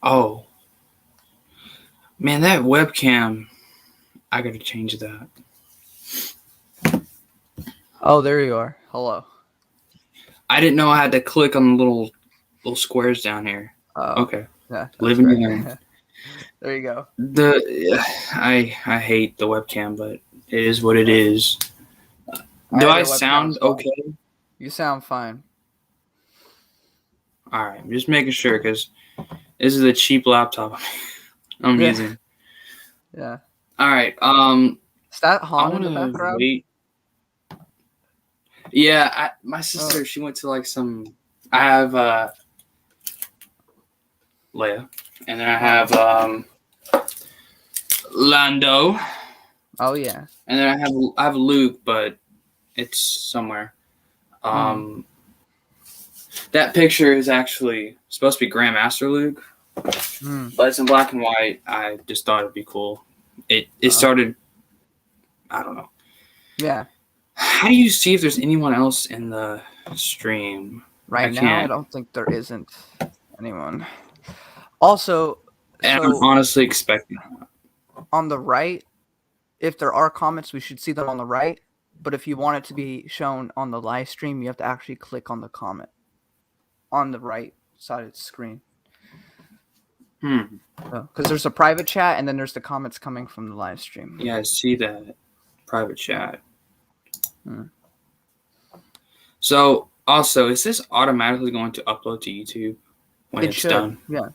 Oh, man, that webcam. I gotta change that. Oh, there you are. Hello. I didn't know I had to click on the little squares down here. Oh, Okay, yeah, live that's and you right. learn. There you go. I hate the webcam, but it is what it is. I Do have I your webcam sound as well. okay? You sound fine. All right, I'm just making sure because this is a cheap laptop I'm Yeah. using. Yeah. All right. Is that I Han in want the to background? wait. Yeah, my Oh. sister, she went to like some. I have Leia, and then I have Lando, Oh yeah. and then I have Luke, but it's somewhere. That picture is actually supposed to be Grandmaster Luke, but it's in black and white. I just thought it'd be cool. It started. I don't know. Yeah. How do you see if there's anyone else in the stream? Right now, I don't think there isn't anyone. Also, And so I'm honestly expecting that. on the right, if there are comments, we should see them on the right. But if you want it to be shown on the live stream, you have to actually click on the comment on the right side of the screen. Because there's a private chat and then there's the comments coming from the live stream. Yeah, I see that private chat. So, also, is this automatically going to upload to YouTube when it's done? Yeah,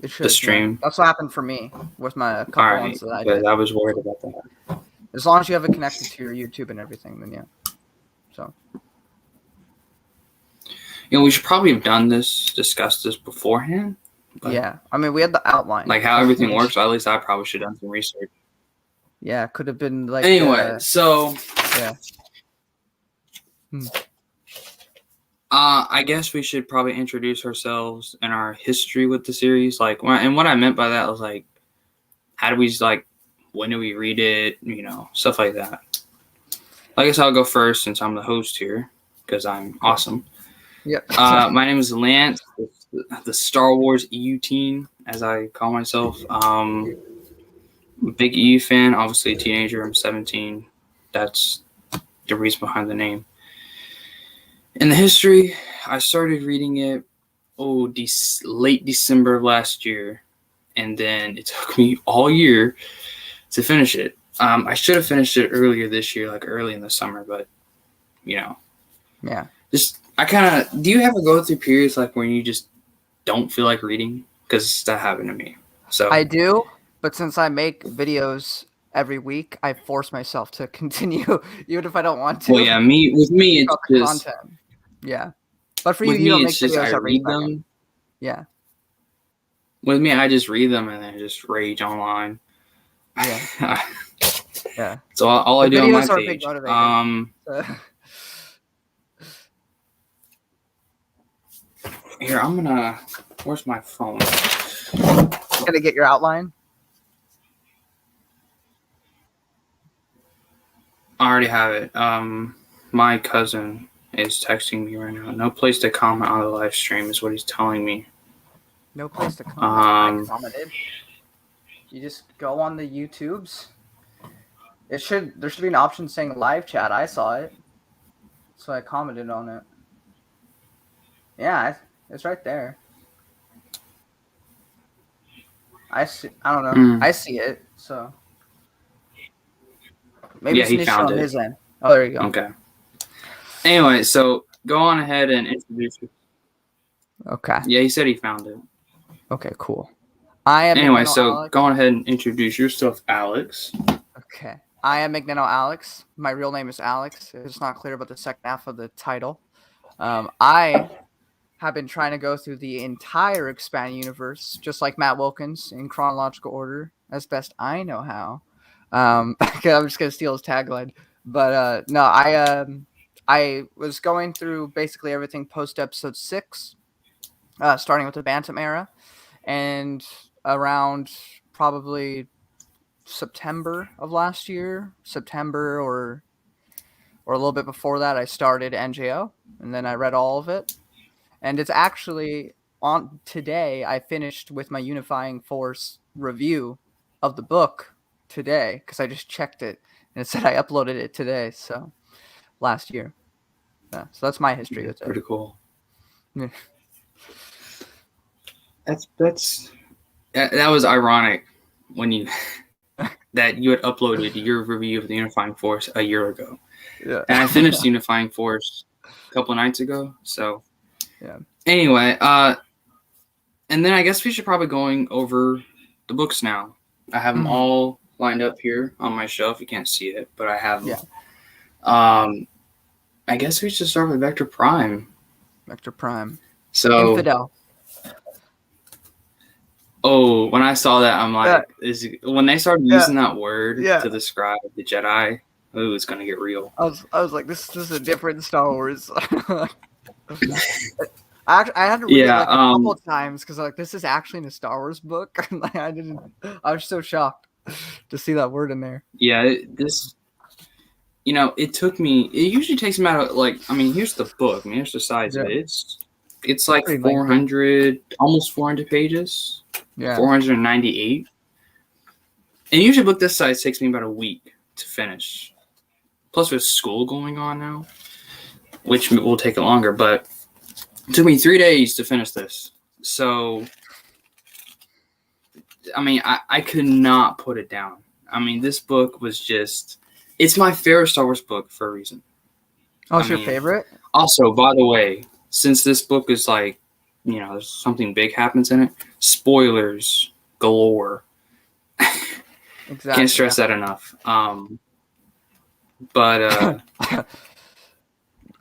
it should. The stream. Yeah. That's what happened for me with my couple ones that I did. I was worried about that. As long as you have it connected to your YouTube and everything, then yeah. So. We should probably have discussed this beforehand. But, yeah, I mean, we had the outline. Like how everything works. At least I probably should have done some research. Yeah, could have been like. Anyway, so. Yeah. I guess we should probably introduce ourselves and our history with the series. Like, and what I meant by that was like, how do we when do we read it? Stuff like that. I guess I'll go first since I'm the host here because I'm awesome. Yep. My name is Lance, the Star Wars EU teen, as I call myself. Big EU fan, obviously a teenager. I'm 17. That's the reason behind the name. In the history, I started reading it late December of last year, and then it took me all year to finish it. I should have finished it earlier this year, like early in the summer, but Yeah. Do you ever go through periods like when you just don't feel like reading? Because that happened to me. So I do, but since I make videos every week, I force myself to continue, even if I don't want to. Well, yeah, with me, it's just content. Yeah, but for you don't make videos every second. Yeah. With me, I just read them and then just rage online. Yeah. Yeah. So all I do on my page. Here, I'm gonna. Where's my phone? Gonna get your outline. I already have it. My cousin is texting me right now. No place to comment on the live stream is what he's telling me. No place to comment. I commented. You just go on the YouTubes. There should be an option saying live chat. I saw it, so I commented on it. Yeah, it's right there. I don't know. I see it. So maybe it's an issue on his end. Oh, there you go. Okay. Anyway, so go on ahead and introduce yourself. Okay. Yeah, he said he found it. Okay, cool. Go on ahead and introduce yourself, Alex. Okay. I am MagnenoAlex. My real name is Alex. It's not clear about the second half of the title. I have been trying to go through the entire expanded universe, just like Matt Wilkins, in chronological order, as best I know how. I'm just gonna steal his tagline, but no, I was going through basically everything post episode 6, starting with the Bantam era, and around probably September of last year, or a little bit before that, I started NJO, and then I read all of it. And it's actually on today, I finished with my Unifying Force review of the book today because I just checked it and it said I uploaded it today. So last year. Yeah. So that's my history with it. Pretty cool. Yeah. That was ironic when you that you had uploaded your review of the Unifying Force a year ago. Yeah. And I finished Unifying Force a couple nights ago. So yeah. Anyway, and then I guess we should probably going over the books now. I have them all lined up here on my shelf. You can't see it, but I have them. Yeah. I guess we should start with Vector Prime. Vector Prime. So Infidel. Oh, when I saw that, I'm like, when they started using that word to describe the Jedi, ooh, it's gonna get real. I was like, this is a different Star Wars. I had to read it like a couple times because like this is actually in a Star Wars book. I was so shocked to see that word in there. Yeah, it took me. It usually takes me about here's the book. Here's the size of it. It's like 400, almost 400 pages. Yeah, 498. And usually a book this size takes me about a week to finish. Plus with school going on now, which will take it longer, but it took me 3 days to finish this. So, I could not put it down. This book was just, it's my favorite Star Wars book for a reason. Oh, it's your favorite? Also, by the way, since this book is like, there's something big happens in it, spoilers galore. Exactly. Can't stress that enough.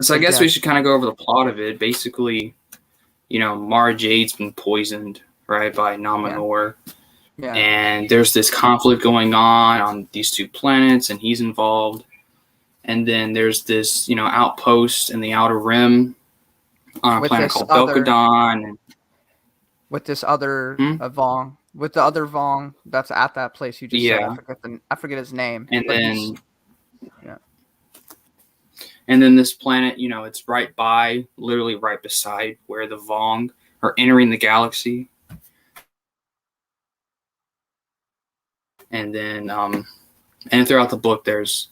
So I guess we should kind of go over the plot of it. Basically, Mara Jade's been poisoned, right, by Numenor. Yeah. And there's this conflict going on these two planets, and he's involved. And then there's this, outpost in the Outer Rim on a planet called Belkadon. And with this other Vong. With the other Vong that's at that place you just said. I forget his name. And then... Yeah. And then this planet, it's literally right beside where the Vong are entering the galaxy. And then, and throughout the book, there's,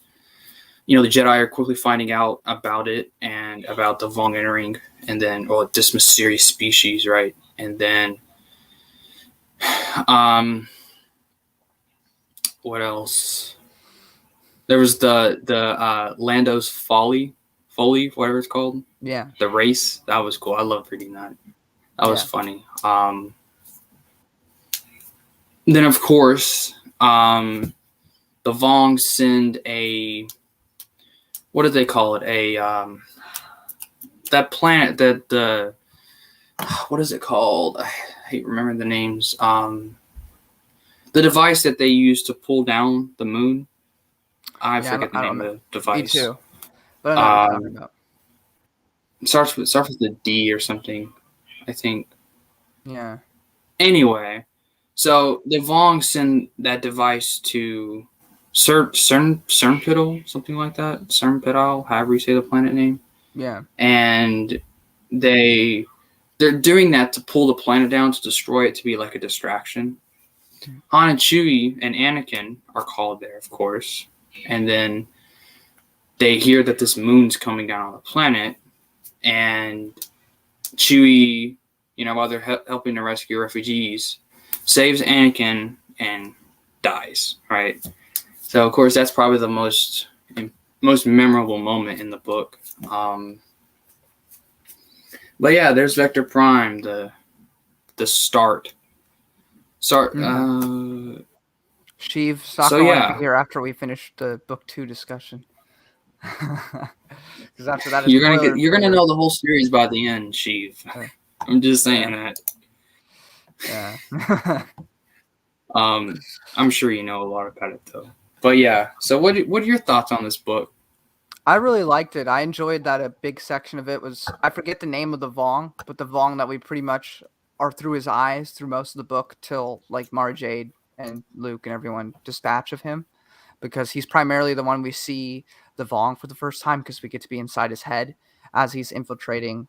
the Jedi are quickly finding out about it and about the Vong entering, and then, this mysterious species, right? And then, what else? There was the Lando's Folly, whatever it's called. Yeah. The race. That was cool. I loved reading that. That was funny. Then, of course, the Vong send what do they call it? That planet what is it called? I hate remembering the names. The device that they use to pull down the moon. I forget the name of the device. Me too. But I know what you're talking about. It starts with the D or something, I think. Yeah. Anyway, so the Vong send that device to Cernpidal, something like that. Cernpidal, however you say the planet name. Yeah. And they're doing that to pull the planet down to destroy it, to be like a distraction. Han and Chewie and Anakin are called there, of course. And then they hear that this moon's coming down on the planet, and Chewie, while they're helping to rescue refugees, saves Anakin and dies, right? So, of course, that's probably the most memorable moment in the book. But yeah, there's Vector Prime, the start. Sheev, Sokka will be here after we finish the book 2 discussion. Because after that, you're gonna know the whole series by the end, Sheev. I'm just saying that. Yeah. I'm sure you know a lot about it though. But yeah, so what are your thoughts on this book? I really liked it. I enjoyed that a big section of it was, I forget the name of the Vong, but the Vong that we pretty much are through his eyes through most of the book till like Mara Jade and Luke and everyone dispatch of him, because he's primarily the one we see the Vong for the first time, because we get to be inside his head as he's infiltrating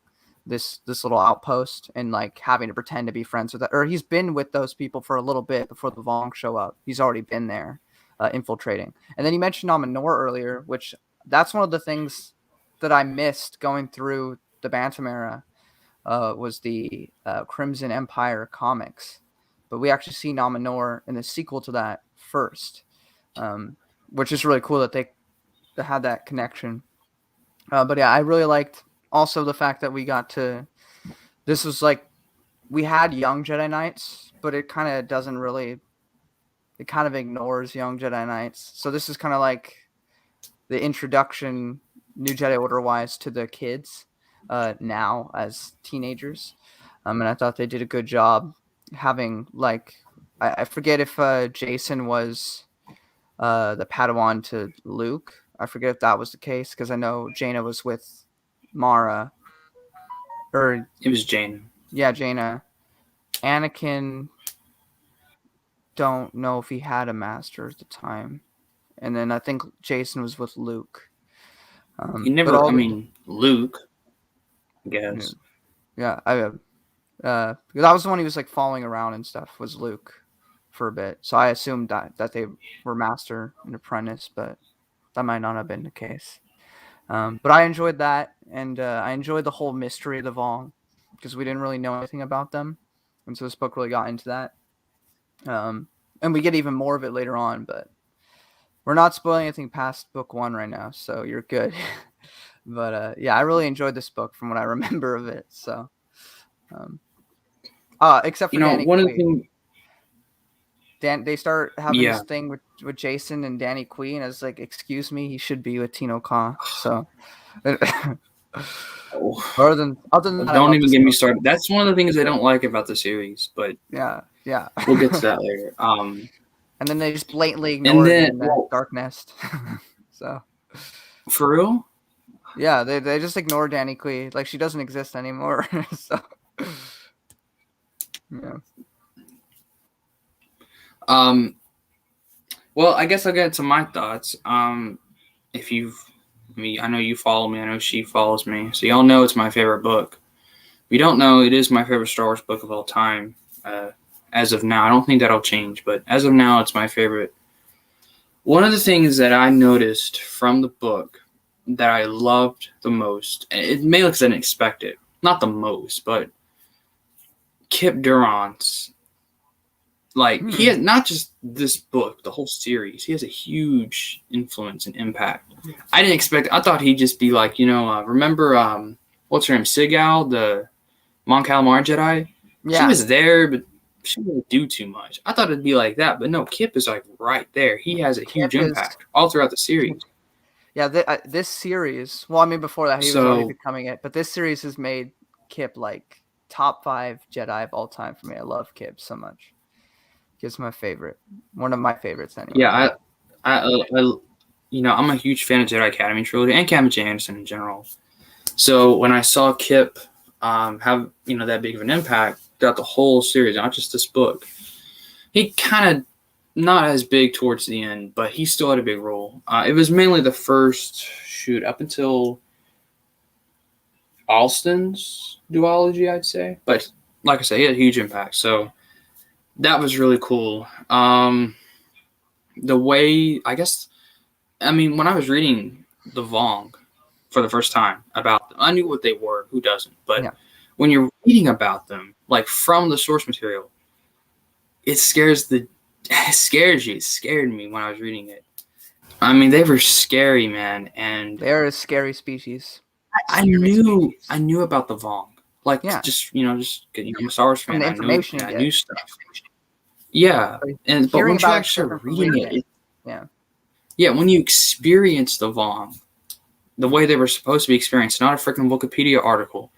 this little outpost and like having to pretend to be friends with that, or he's been with those people for a little bit before the Vong show up. He's already been there, infiltrating. And then you mentioned Nominor earlier, which that's one of the things that I missed going through the Bantam era, was the Crimson Empire comics. But we actually see Nominor in the sequel to that first, which is really cool that they had that connection. But yeah, I really liked also the fact that we got to, this was like, we had young Jedi Knights, but it kind of doesn't really, it kind of ignores young Jedi Knights. So this is kind of like the introduction, New Jedi Order wise, to the kids now as teenagers. And I thought they did a good job having, like, I forget if Jason was the Padawan to Luke. I forget if that was the case, because I know Jaina was with Mara. Or It was Jaina. Yeah, Jaina. Anakin, don't know if he had a master at the time. And then I think Jason was with Luke. He never, Luke, I guess. Yeah, that was the one he was like following around and stuff, was Luke for a bit. So I assumed that they were master and apprentice, but that might not have been the case. But I enjoyed that, and I enjoyed the whole mystery of the Vong, because we didn't really know anything about them, and so this book really got into that. And we get even more of it later on, but we're not spoiling anything past book 1 right now, so you're good. But yeah, I really enjoyed this book from what I remember of it. So, except for Danny one Quee. of the things. They start having this thing with Jason and Danny Quee, and it's like, excuse me, he should be with Tino Ka. So, other than that, don't even get me started. That's one of the things I don't like about the series, but yeah, we'll get to that later. And then they just blatantly ignore it in that Dark Nest. So, for real? Yeah, they just ignore Danny Quee, like she doesn't exist anymore. So, yeah. Well, I guess I'll get to my thoughts. If I know you follow me. I know she follows me. So y'all know it's my favorite book. If you don't know, it is my favorite Star Wars book of all time. As of now, I don't think that'll change, but as of now, it's my favorite. One of the things that I noticed from the book that I loved the most, and it may look unexpected, not the most, but Kip Durant's. Like, he has not just this book, the whole series. He has a huge influence and impact. I didn't expect it. I thought he'd just be like, remember, what's her name, Sigal, the Mon Calamari Jedi? Yeah. She was there, but she didn't do too much. I thought it'd be like that, but no, Kip is like right there. He has a huge impact all throughout the series. Yeah, this series, well, I mean, before that, he was already becoming it, but this series has made Kip like top 5 Jedi of all time for me. I love Kip so much. Kip's my favorite. One of my favorites, anyway. Yeah, I'm a huge fan of Jedi Academy trilogy and Cameron J. Anderson in general. So when I saw Kip have that big of an impact throughout the whole series, not just this book, he kind of not as big towards the end, but he still had a big role. It was mainly the first up until Alston's duology, I'd say. But like I said, he had a huge impact. So that was really cool. The way, when I was reading the Vong for the first time about them, I knew what they were. Who doesn't? But when you're reading about them, like from the source material, it scares you. It scared me when I was reading it. I mean, they were scary, man, and they're a scary species. I knew about the Vong, like I'm a Star Wars fan. I knew stuff. Yeah, but when you actually start reading it, when you experience the Vong, the way they were supposed to be experienced, not a freaking Wikipedia article,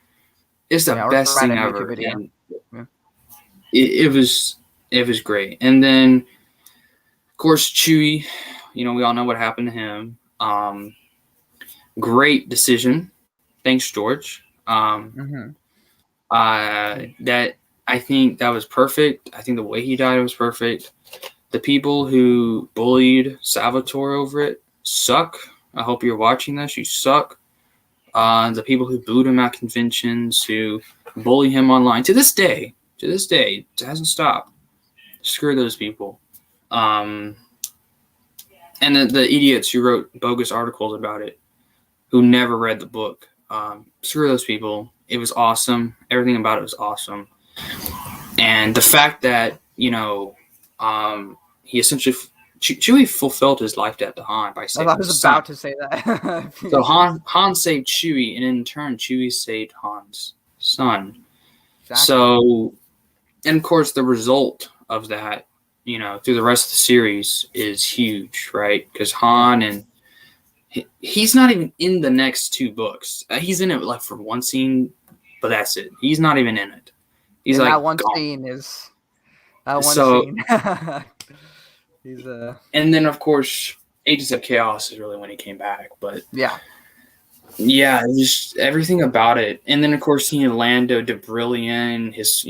is the best thing ever. And it was great. And then, of course, Chewie, we all know what happened to him. Great decision. Thanks, George. That I think that was perfect. I think the way he died was perfect. The people who bullied Salvatore over it suck. I hope you're watching this. You suck. the people who booed him at conventions, who bully him online. To this day, it hasn't stopped. Screw those people. And the idiots who wrote bogus articles about it, who never read the book. Screw those people. It was awesome. Everything about it was awesome. And the fact that, he essentially Chewie fulfilled his life debt to Han by saving I was about to say that. So Han saved Chewie, and in turn, Chewie saved Han's son. Exactly. So, and of course, the result of that, through the rest of the series is huge, right? Because Han and he's not even in the next two books. He's in it like for one scene, but that's it. He's not even in it. He's like that one gone. Scene is that one scene. He's And then of course, Agents of Chaos is really when he came back. But yeah, just everything about it. And then of course, seeing Lando Debrilian, his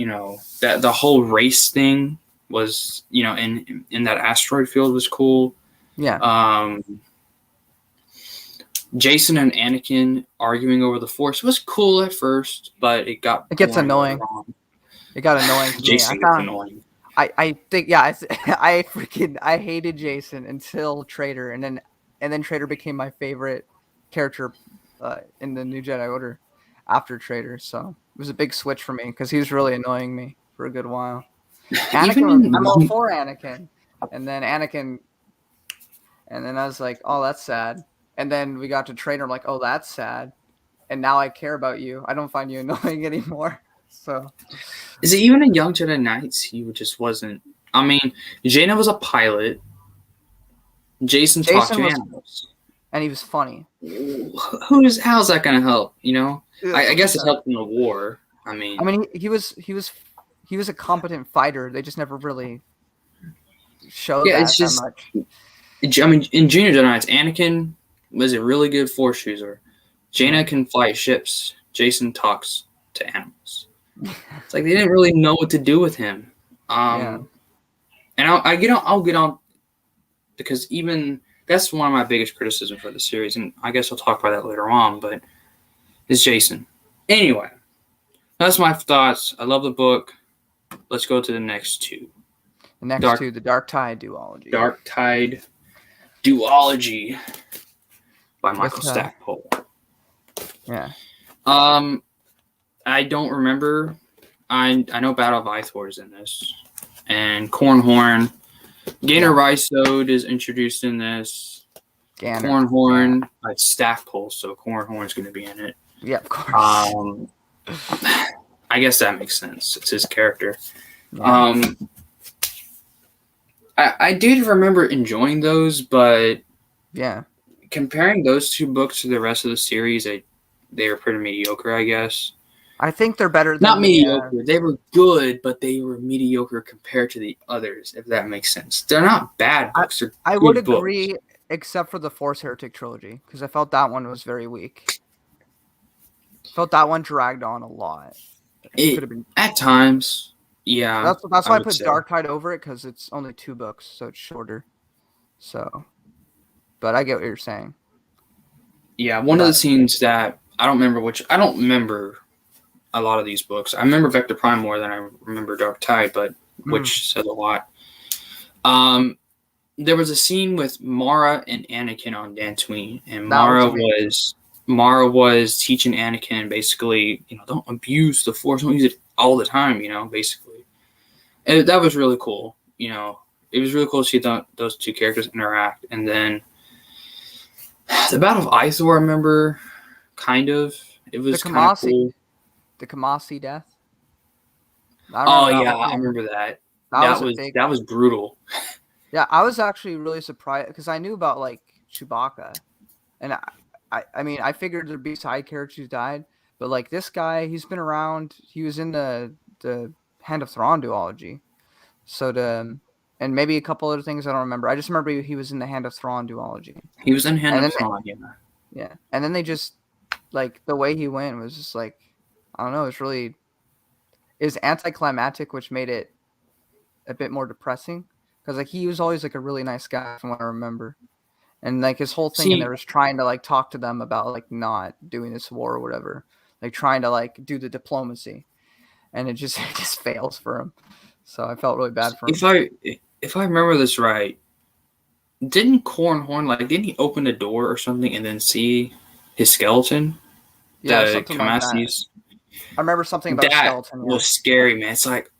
that the whole race thing was in that asteroid field was cool. Yeah. Jason and Anakin arguing over the Force was cool at first, but it gets annoying. It got annoying. Jason gets annoying. I think I hated Jason until Traitor, and then Traitor became my favorite character in the New Jedi Order after Traitor. So it was a big switch for me because he was really annoying me for a good while. Anakin, I'm all for Anakin, and then I was like, oh, that's sad. And then we got to Traitor, I'm like, oh, that's sad. And now I care about you. I don't find you annoying anymore. So, is it even in Young Jedi Knights? He just wasn't. I mean, Jaina was a pilot. Jason talked to animals, and he was funny. How's that going to help? I guess it helped in the war. I mean, he was a competent fighter. They just never really showed that much. I mean, in Junior Jedi Knights, Anakin was a really good Force user. Jaina can fly ships. Jason talks to animals. It's like they didn't really know what to do with him. And I'll get on because even that's one of my biggest criticisms for the series, and I guess I'll talk about that later on. But it's Jason. Anyway, that's my thoughts. I love the book. Let's go to the next two. The next two, the Dark Tide duology. Dark Tide duology by Michael Stackpole. Yeah. I don't remember. I know Battle of Ithor is in this, and Cornhorn. Gainer Rysode is introduced in this. Cornhorn, Stackpole, so Cornhorn's going to be in it. Yeah, of course. I guess that makes sense. It's his character. Yeah. I did remember enjoying those, but comparing those two books to the rest of the series, they were pretty mediocre, I guess. I think they're better than... Not mediocre. They were good, but they were mediocre compared to the others, if that makes sense. They're not bad books. I would agree, except for the Force Heretic trilogy, because I felt that one was very weak. Felt that one dragged on a lot. It could have been... At times, yeah. That's why I put Dark Tide over it, because it's only 2 books, so it's shorter. So, but I get what you're saying. Yeah, one of the scenes that... I don't remember a lot of these books. I remember Vector Prime more than I remember Dark Tide, but which says a lot. There was a scene with Mara and Anakin on Dantooine, and Mara was teaching Anakin basically, don't abuse the Force, don't use it all the time, basically. And that was really cool. It was really cool to see those two characters interact. And then the Battle of Ithor, I remember, kind of. It was kind of cool. The Kamasi death. I remember that. That was brutal. Yeah, I was actually really surprised because I knew about Chewbacca, and I mean I figured there'd be side characters who died, but this guy, he's been around. He was in the Hand of Thrawn duology, and maybe a couple other things I don't remember. I just remember he was in the Hand of Thrawn duology. He was in Hand of Thrawn, yeah. And then they just the way he went was just I don't know. It was anticlimactic, which made it a bit more depressing because he was always a really nice guy from what I remember, And like his whole thing in there was trying to like talk to them about like not doing this war or whatever, like trying to like do the diplomacy, and it just fails for him. So I felt really bad for him. If I remember this right, didn't Cornhorn didn't he open the door or something and then see his skeleton? Yeah, The something like that. I remember something about a skeleton. That was scary, man. It's like,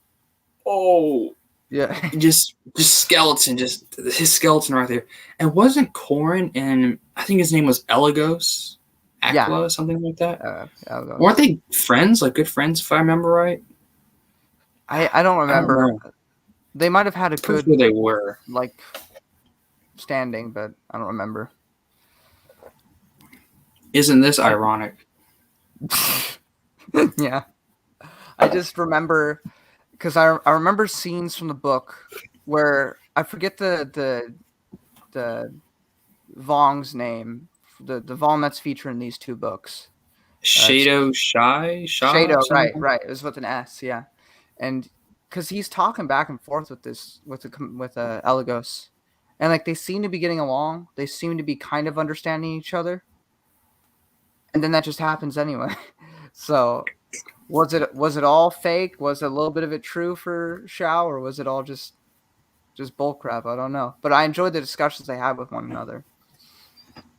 oh, yeah, just skeleton, just his skeleton right there. And wasn't Corrin and I think his name was Elagos, Aquila, something like that. Weren't they friends, like good friends, if I remember right? I don't remember. They might have had a good. Sure they were like standing, but I don't remember. Isn't this ironic? Yeah, I just remember because I remember scenes from the book where I forget the Vong's name, the Vong that's featured in these two books. Shadow, right. It was with an S, yeah, and because he's talking back and forth with Elagos, and like they seem to be getting along. They seem to be kind of understanding each other, and then that just happens anyway. So, was it all fake? Was a little bit of it true for Shao, or was it all just bullcrap? I don't know. But I enjoyed the discussions they had with one another.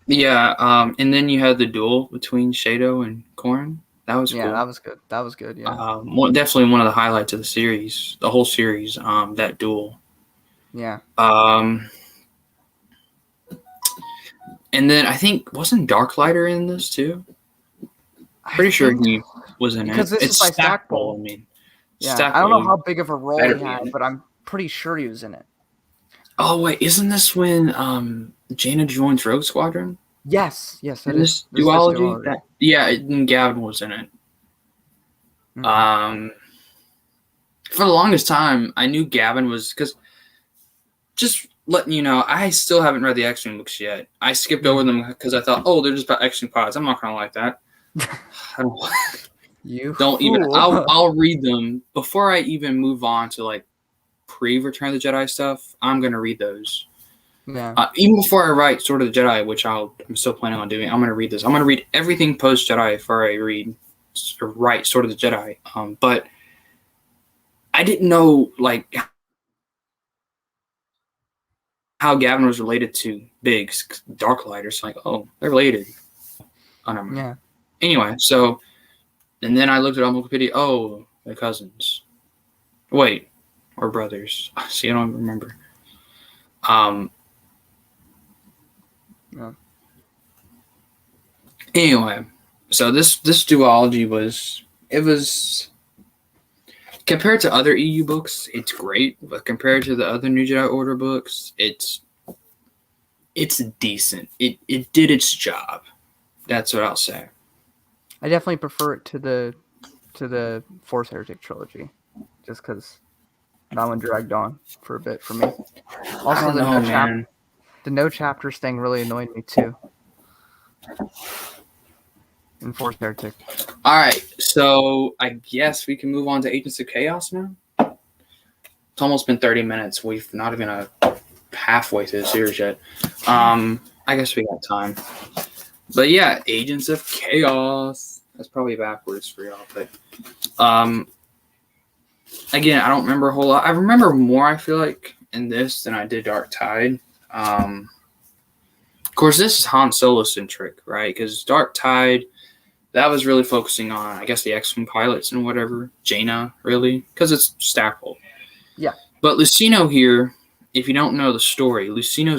Yeah, and then you had the duel between Shadow and Corrin. That was cool. Yeah, that was good. That was good. Yeah, definitely one of the highlights of the series, the whole series. That duel. Yeah. And then I think wasn't Darklighter in this too? Pretty sure he was in it. Because this is by Stackpole. I mean, yeah, Stackpole, I don't know how big of a role he had, but I'm pretty sure he was in it. Oh wait, isn't this when Jaina joins Rogue Squadron? Yes, that is this duology. Yeah, and Gavin was in it. Mm-hmm. For the longest time, I knew Gavin was because just letting you know, I still haven't read the X-Wing books yet. I skipped over them because I thought, oh, they're just about X-Wing pods. I'm not gonna like that. I'll read them before I even move on to like pre-Return of the Jedi stuff. I'm gonna read those. Yeah. Even before I write Sword of the Jedi, which I'm still planning on doing, I'm gonna read this. I'm gonna read everything post Jedi before I write Sword of the Jedi. But I didn't know like how Gavin was related to Biggs, Darklighter. So like, oh, they're related. I don't know. Yeah. Anyway, so, and then I looked it up on Wikipedia. Oh, they're cousins. Wait, or brothers. See, I don't remember. Yeah. Anyway, so this duology was compared to other EU books, it's great, but compared to the other New Jedi Order books, it's decent. It did its job. That's what I'll say. I definitely prefer it to the Force Heretic trilogy, just because that one dragged on for a bit for me. Also, the no chapters thing really annoyed me too. In Force Heretic. All right, so I guess we can move on to Agents of Chaos now. It's almost been 30 minutes. We've not even halfway through the series yet. I guess we got time. But yeah, Agents of Chaos. That's probably backwards for y'all, but again, I don't remember a whole lot. I remember more, I feel like, in this than I did Dark Tide. Of course, this is Han Solo centric, right? Because Dark Tide, that was really focusing on, I guess, the X-Wing pilots and whatever. Jaina, really, because it's Stackpole. Yeah. But Lucino here, if you don't know the story, Lucino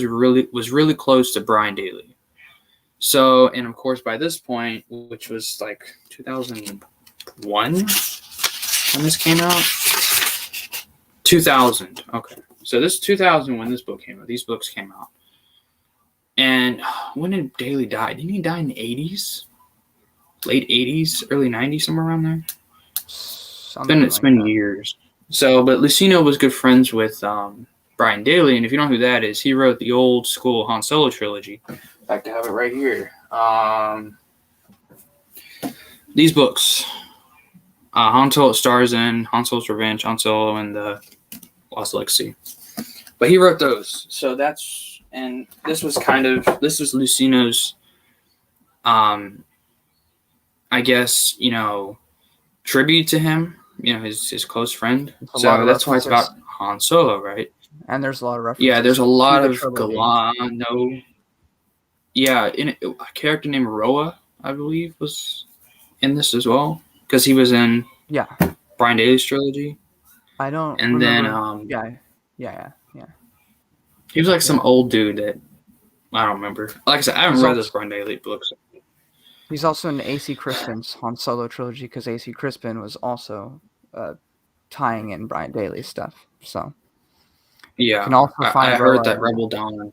was really close to Brian Daly. So, and of course, by this point, which was like 2001 when this came out? 2000. Okay. So this 2000 when this book came out. These books came out. And when did Daly die? Didn't he die in the 80s? Late 80s, early 90s, somewhere around there? It's been years. So, but Lucino was good friends with Brian Daly, and if you don't know who that is, he wrote the old school Han Solo trilogy. In fact, I have it right here. These books. Han Solo stars in Han Solo's Revenge, Han Solo, and the Lost Legacy. But he wrote those. So that's, and this was Lucino's, I guess, tribute to him, his close friend. So that's why it's about Han Solo, right? And there's a lot of references. Yeah, there's a lot of trilogy. Galano. Yeah, a character named Roa, I believe, was in this as well, because he was in Brian Daley's trilogy. I don't and remember. then Yeah. he was like some old dude that I don't remember. Like I said, I haven't read those Brian Daley books. He's also in A.C. Crispin's Han Solo trilogy, because A.C. Crispin was also tying in Brian Daley's stuff. So yeah, you can also find I heard that Rebel Dawn.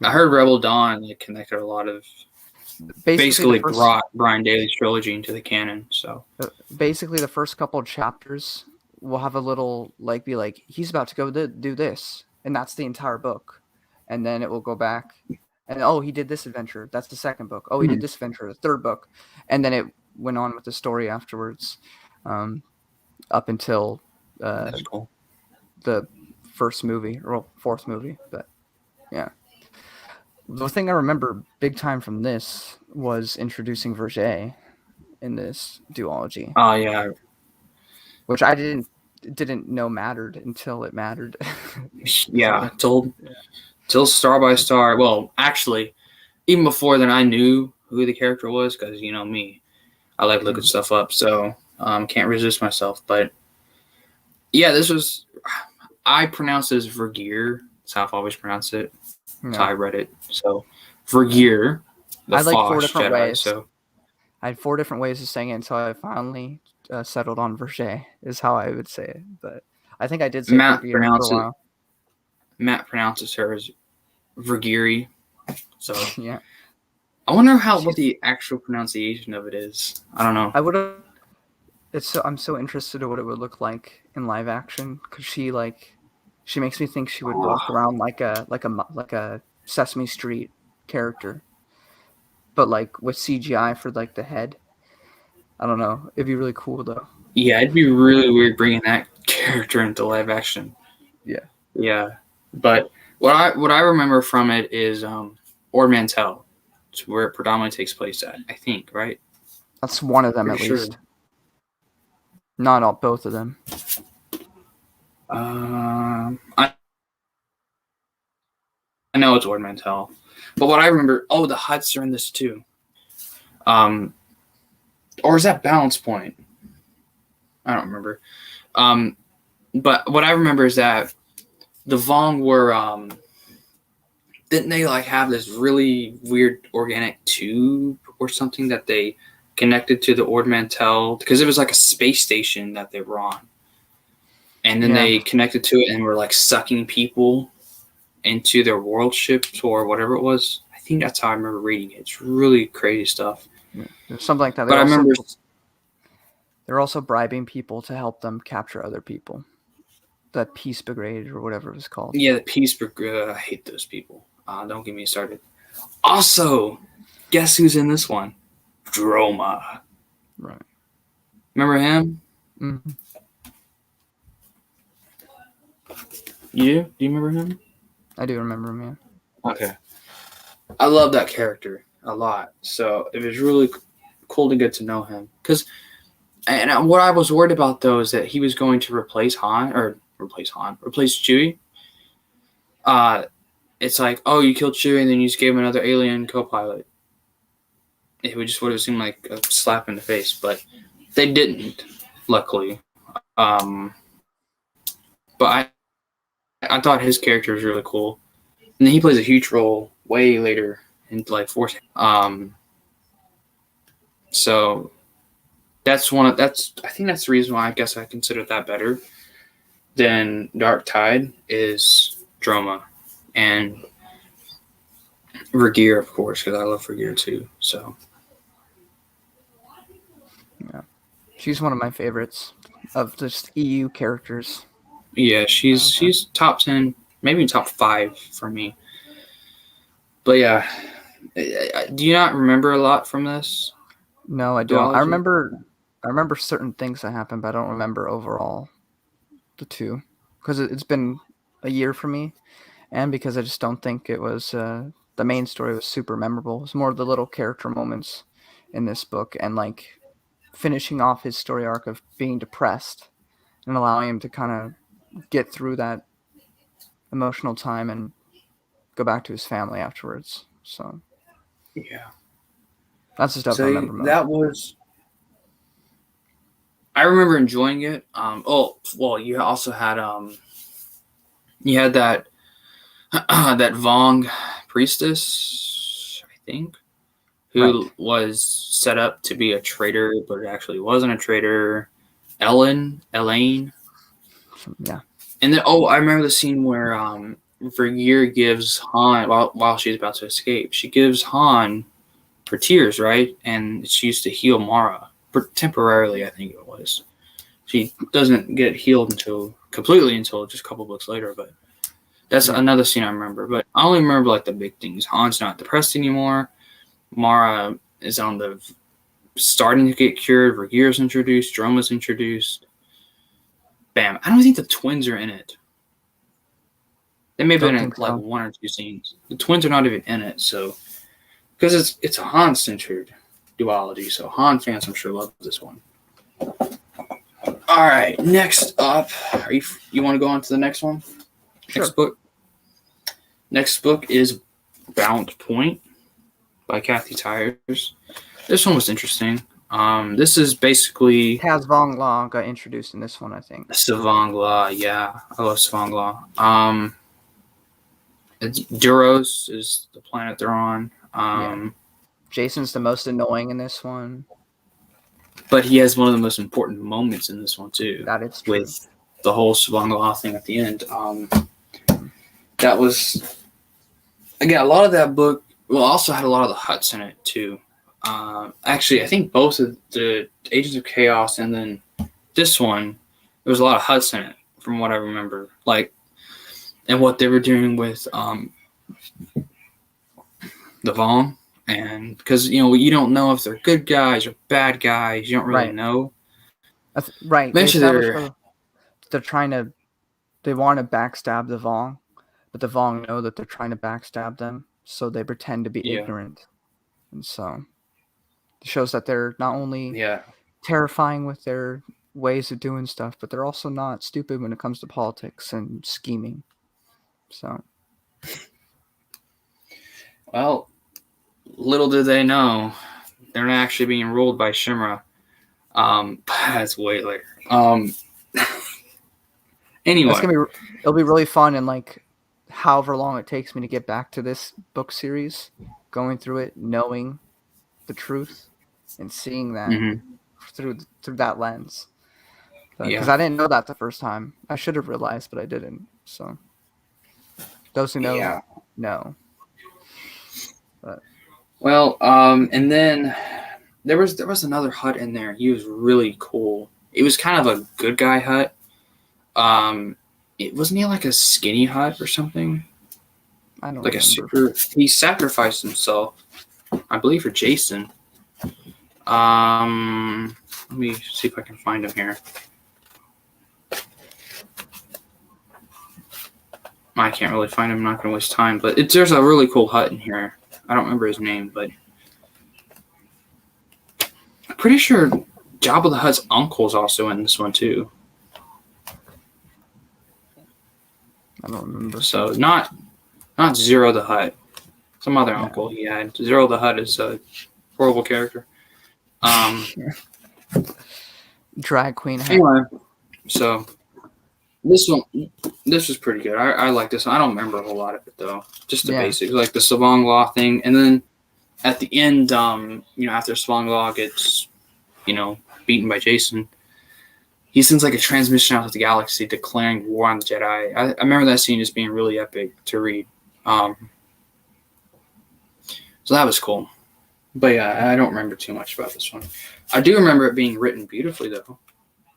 I heard Rebel Dawn connected a lot of basically brought Brian Daley's trilogy into the canon. So basically, the first couple of chapters will have a little be like he's about to go do this, and that's the entire book, and then it will go back, and he did this adventure. That's the second book. He did this adventure, the third book, and then it went on with the story afterwards, up until that's cool. The first movie or fourth movie. But yeah. The thing I remember big time from this was introducing Verger in this duology. Oh yeah, which I didn't know mattered until it mattered. Yeah, till Star by Star. Well, actually, even before then, I knew who the character was because me, I like looking stuff up, so can't resist myself. But yeah, I pronounce it as Vergeer. That's how I've always pronounced it. That's how I read it. So Vergeer, the I like Fosh 4 different Jedi. ways. So I had 4 different ways of saying it until I finally settled on Verger, is how I would say it. But I think I did say Vergeer for a while. Matt pronounces her as Vergeeri. So yeah. I wonder what the actual pronunciation of it is. I don't know. I would have. I'm so interested in what it would look like in live action, because she makes me think she would walk around like a Sesame Street character, but with CGI for the head. I don't know. It'd be really cool though. Yeah, it'd be really weird bringing that character into live action. Yeah. Yeah, but what I remember from it is Ord Mantell. It's where it predominantly takes place at, I think, right? That's one of them. Pretty at least. Not both of them. I know it's Ord Mantell, but what I remember, the Hutts are in this too. Or is that Balance Point? I don't remember. But what I remember is that the Vong were didn't they have this really weird organic tube or something that they connected to the Ord Mantell, because it was like a space station that they were on, and then they connected to it and were sucking people into their world ships or whatever it was. I think that's how I remember reading it. It's really crazy stuff. Something like that. But I remember they're also bribing people to help them capture other people. That Peace Brigade or whatever it was called. Yeah, the Peace Brigade. I hate those people. Don't get me started. Also, guess who's in this one? Droma. Right. Remember him? Mm-hmm. You? Do you remember him? I do remember him, yeah. Okay. I love that character a lot. So it was really cool to get to know him. And what I was worried about, though, is that he was going to replace Chewie. It's you killed Chewie and then you just gave him another alien co-pilot. It would have seemed like a slap in the face, but they didn't, luckily. But I thought his character was really cool. And then he plays a huge role way later in Force. So I think that's the reason why I guess I consider that better than Dark Tide is Droma and Vergeer, of course, because I love Vergeer too. So yeah, she's one of my favorites of just EU characters. Yeah, she's top 10, maybe top 5 for me. But yeah, do you not remember a lot from this? No, I don't. Duology? I remember certain things that happened, but I don't remember overall the two, because it's been a year for me, and because I just don't think it was the main story was super memorable. It's more of the little character moments in this book, and like finishing off his story arc of being depressed and allowing him to kind of get through that emotional time and go back to his family afterwards. So Yeah. that's the stuff I remember most. That was. I remember enjoying it. Oh well, you also had you had that that Vong priestess, I think, who Right. was set up to be a traitor, but it actually wasn't a traitor. Elaine. Yeah. And then, I remember the scene where Vergeer gives Han, while she's about to escape, she gives Han her tears, right? And it's used to heal Mara, temporarily, I think it was. She doesn't get healed completely until just a couple books later, but that's another scene I remember. But I only remember like the big things. Han's not depressed anymore. Mara is on the starting to get cured. Vergeer's introduced. Droma's introduced. Bam. I don't think the twins are in it. They may have been in like one or two scenes. The twins are not even in it, so because it's a Han-centered duology, so Han fans I'm sure love this one. All right, next up, you want to go on to the next one? Sure. Next book. Next book is Bound Point by Kathy Tyers. This one was interesting. This is basically Taz Vong Law got introduced in this one, I think. Savangla, yeah, I love Savangla. Duros is the planet they're on. Jason's the most annoying in this one. But he has one of the most important moments in this one, too. That is true. With the whole Savangla thing at the end. That was... Again, a lot of that book... Well, also had a lot of the Hutts in it, too. Actually, I think both of the Agents of Chaos and then this one, there was a lot of Hutts in it, from what I remember. Like, and what they were doing with the Vong. And because, you don't know if they're good guys or bad guys. You don't really know. Right. Eventually They want to backstab the Vong, but the Vong know that they're trying to backstab them, so they pretend to be ignorant. And so it shows that they're not only terrifying with their ways of doing stuff, but they're also not stupid when it comes to politics and scheming. So, well, little did they know, they're not actually being ruled by Shimra. That's way later. Anyway, it'll be really fun, and like however long it takes me to get back to this book series, going through it, knowing the truth, and seeing that through that lens. Because I didn't know that the first time. I should have realized, but I didn't. So those who know, know. But well, and then there was another Hutt in there. He was really cool. It was kind of a good guy Hutt. Wasn't he like a skinny Hutt or something? I don't like remember. He sacrificed himself, I believe, for Jason. Let me see if I can find him here. I can't really find him. I'm not going to waste time. But there's a really cool Hutt in here. I don't remember his name, but I'm pretty sure Jabba the Hutt's uncle is also in this one too. I don't remember. So not Zero the Hutt. Some other uncle he had. Zero the Hutt is a horrible character. Drag queen Hutt. Anyway, so this was pretty good. I like this one. I don't remember a whole lot of it though. Just the basics, like the Savangla thing, and then at the end, after Savangla gets, beaten by Jason, he sends like a transmission out to the galaxy declaring war on the Jedi. I remember that scene as being really epic to read. So that was cool. But yeah, I don't remember too much about this one. I do remember it being written beautifully though.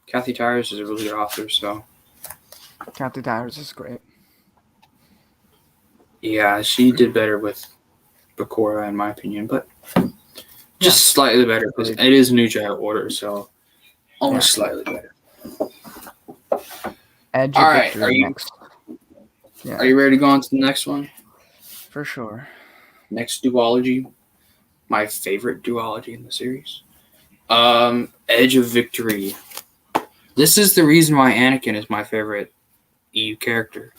Kathy Tyers is a really good author, so. Kathy Tyers is great. Yeah, she did better with Bakura in my opinion, but just slightly better because it is New JEDI Order, so almost slightly better. Edge All of right, Victory next. Yeah. Are you ready to go on to the next one? For sure. Next duology. My favorite duology in the series. Edge of Victory. This is the reason why Anakin is my favorite EU character.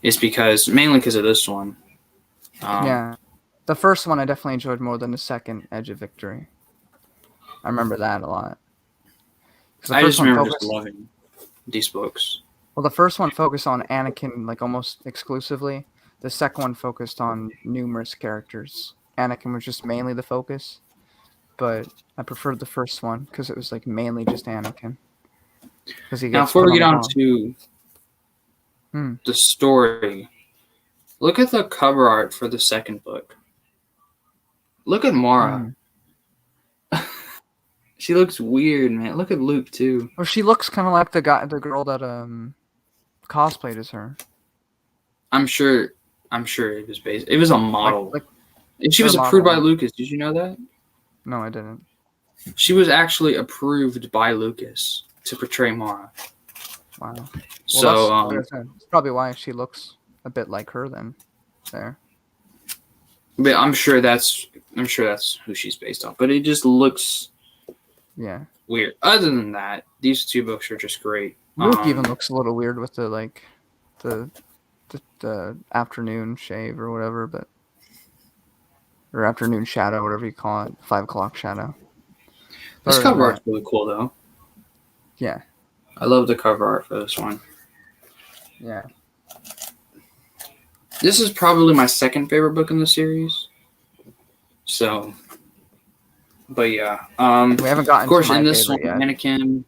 It's mainly because of this one. Yeah. The first one I definitely enjoyed more than the second, Edge of Victory. I remember that a lot. I just remember just loving these books. Well, the first one focused on Anakin, like almost exclusively. The second one focused on numerous characters. Anakin was just mainly the focus, but I preferred the first one because it was like mainly just Anakin. Because he Now, gets before put we on get the on bomb. to the story, look at the cover art for the second book. Look at Mara. She looks weird, man. Look at Luke too. Well, she looks kind of like the girl that cosplayed as her. I'm sure it was based. It was a model. And she was approved by Lucas. Did you know that? No, I didn't. She was actually approved by Lucas to portray Mara. Wow. Well, so that's probably why she looks a bit like her then. There. But I'm sure that's who she's based on. But it just looks weird. Other than that, these two books are just great. Luke even looks a little weird with the afternoon shave or whatever, or afternoon shadow, whatever you call it, 5 o'clock shadow. This cover art's really cool though. Yeah. I love the cover art for this one. Yeah. This is probably my second favorite book in the series. So, but yeah. We haven't gotten, of course, to my in this one, yet. Anakin.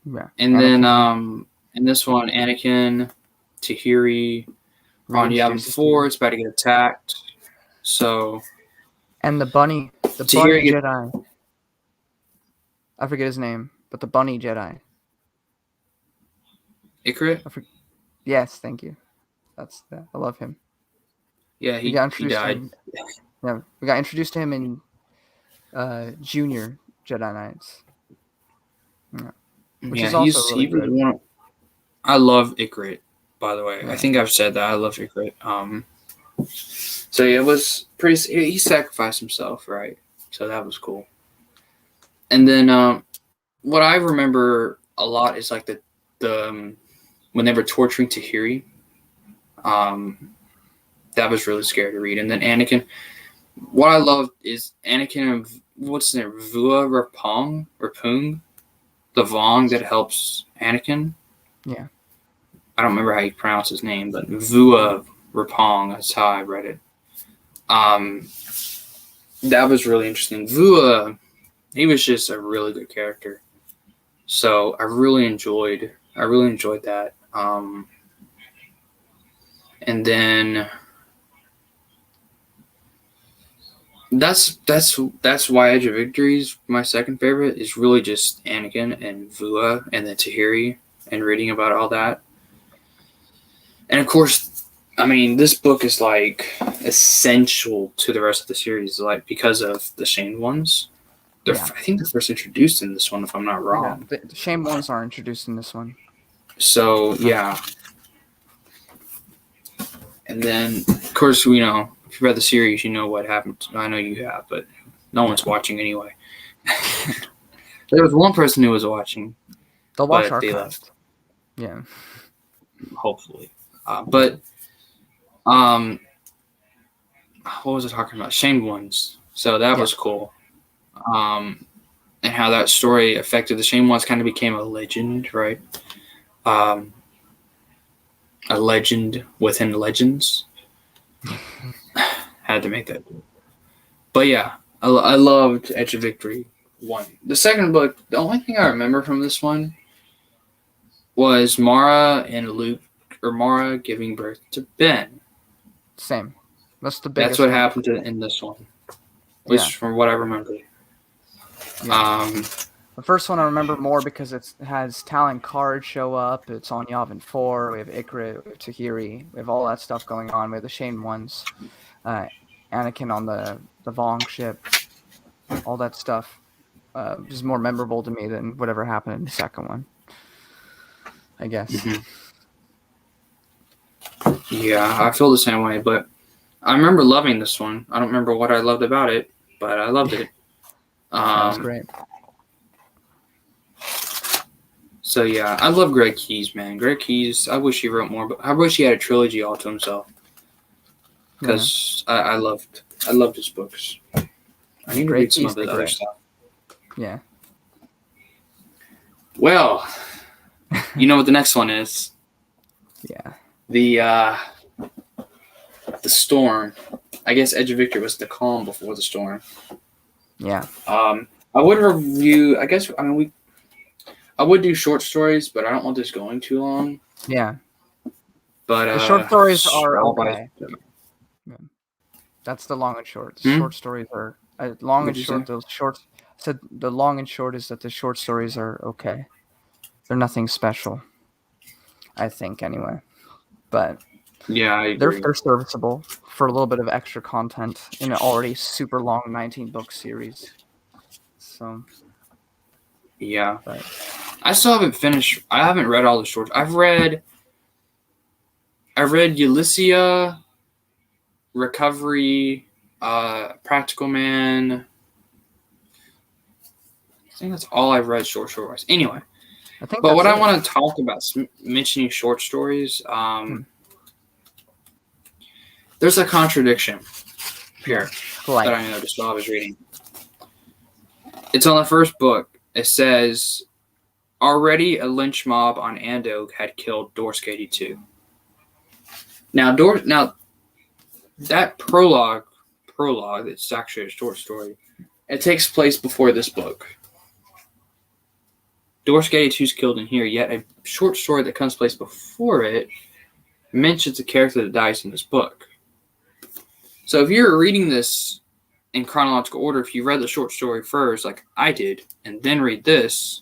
Yeah. And then in this one, Anakin, Tahiri, on Yavin 4, it's about to get attacked. So. And the bunny Jedi. I forget his name, but the bunny Jedi. Ikarit? Yes, thank you. I love him. Yeah, he died. Yeah, we got introduced to him in Junior Jedi Knights. Yeah. Which is also really good. I love Ikarit, by the way. Yeah. I think I've said that. I love Ikarit. So yeah, it was pretty. He sacrificed himself, right? So that was cool. And then what I remember a lot is like the when they were torturing Tahiri. That was really scary to read. And then Anakin. What I loved is Anakin of what's his name? Rapung, the Vong that helps Anakin. Yeah. I don't remember how you pronounce his name, but Vua Rapong, that's how I read it. That was really interesting. Vua, he was just a really good character. So I really enjoyed that. And then that's why Edge of Victory is my second favorite. Is really just Anakin and Vua and then Tahiri and reading about all that. And of course, I mean, this book is like essential to the rest of the series, like because of the Shane ones. I think they're first introduced in this one, if I'm not wrong. Yeah, the Shane ones are introduced in this one. So yeah. And then, of course, if you read the series, you know what happened. I know you have, but no one's watching anyway. There was one person who was watching. They'll watch our left. Yeah. Hopefully. But what was I talking about? Shamed ones. So that was cool. And how that story affected the Shamed ones kind of became a legend, right? A legend within legends. Had to make that. But yeah, I loved Edge of Victory 1. The second book, the only thing I remember from this one was Mara giving birth to Ben. Same. That's the biggest. That's what happened in this one. At least from what I remember. Yeah. The first one I remember more because it has Talon Card show up. It's on Yavin 4. We have Ikarit, we have Tahiri. We have all that stuff going on. We have the Shane ones. Anakin on the Vong ship. All that stuff is more memorable to me than whatever happened in the second one, I guess. Mm-hmm. Yeah, I feel the same way, but I remember loving this one. I don't remember what I loved about it, but I loved it. Sounds great. So yeah, I love Greg Keyes, man. Greg Keyes, I wish he wrote more, but I wish he had a trilogy all to himself. Because I loved his books. I need to read some of his other stuff. Yeah. Well, you know what the next one is? Yeah. The Storm. I guess Edge of Victory was the calm before the storm. Yeah. I would review. I would do short stories, but I don't want this going too long. Yeah. But the short stories are okay. Yeah. That's the long and short. Short stories are long and short. Those shorts. So the long and short is that the short stories are okay. They're nothing special, I think, anyway. But yeah, I agree. they're serviceable for a little bit of extra content in an already super long 19-book series. So. Yeah. But I still haven't finished. I haven't read all the shorts. I've read Ulysses, Recovery, Practical Man. I think that's all I've read short-wise. Anyway, but what I want to talk about, mentioning short stories, there's a contradiction here that I noticed while I was reading. It's on the first book. It says, already a lynch mob on Ando had killed Dorsk 82. Now that prologue, it's actually a short story. It takes place before this book. Dorsk 82 is killed in here, yet a short story that comes place before it mentions a character that dies in this book. So if you're reading this in chronological order, if you read the short story first, like I did, and then read this,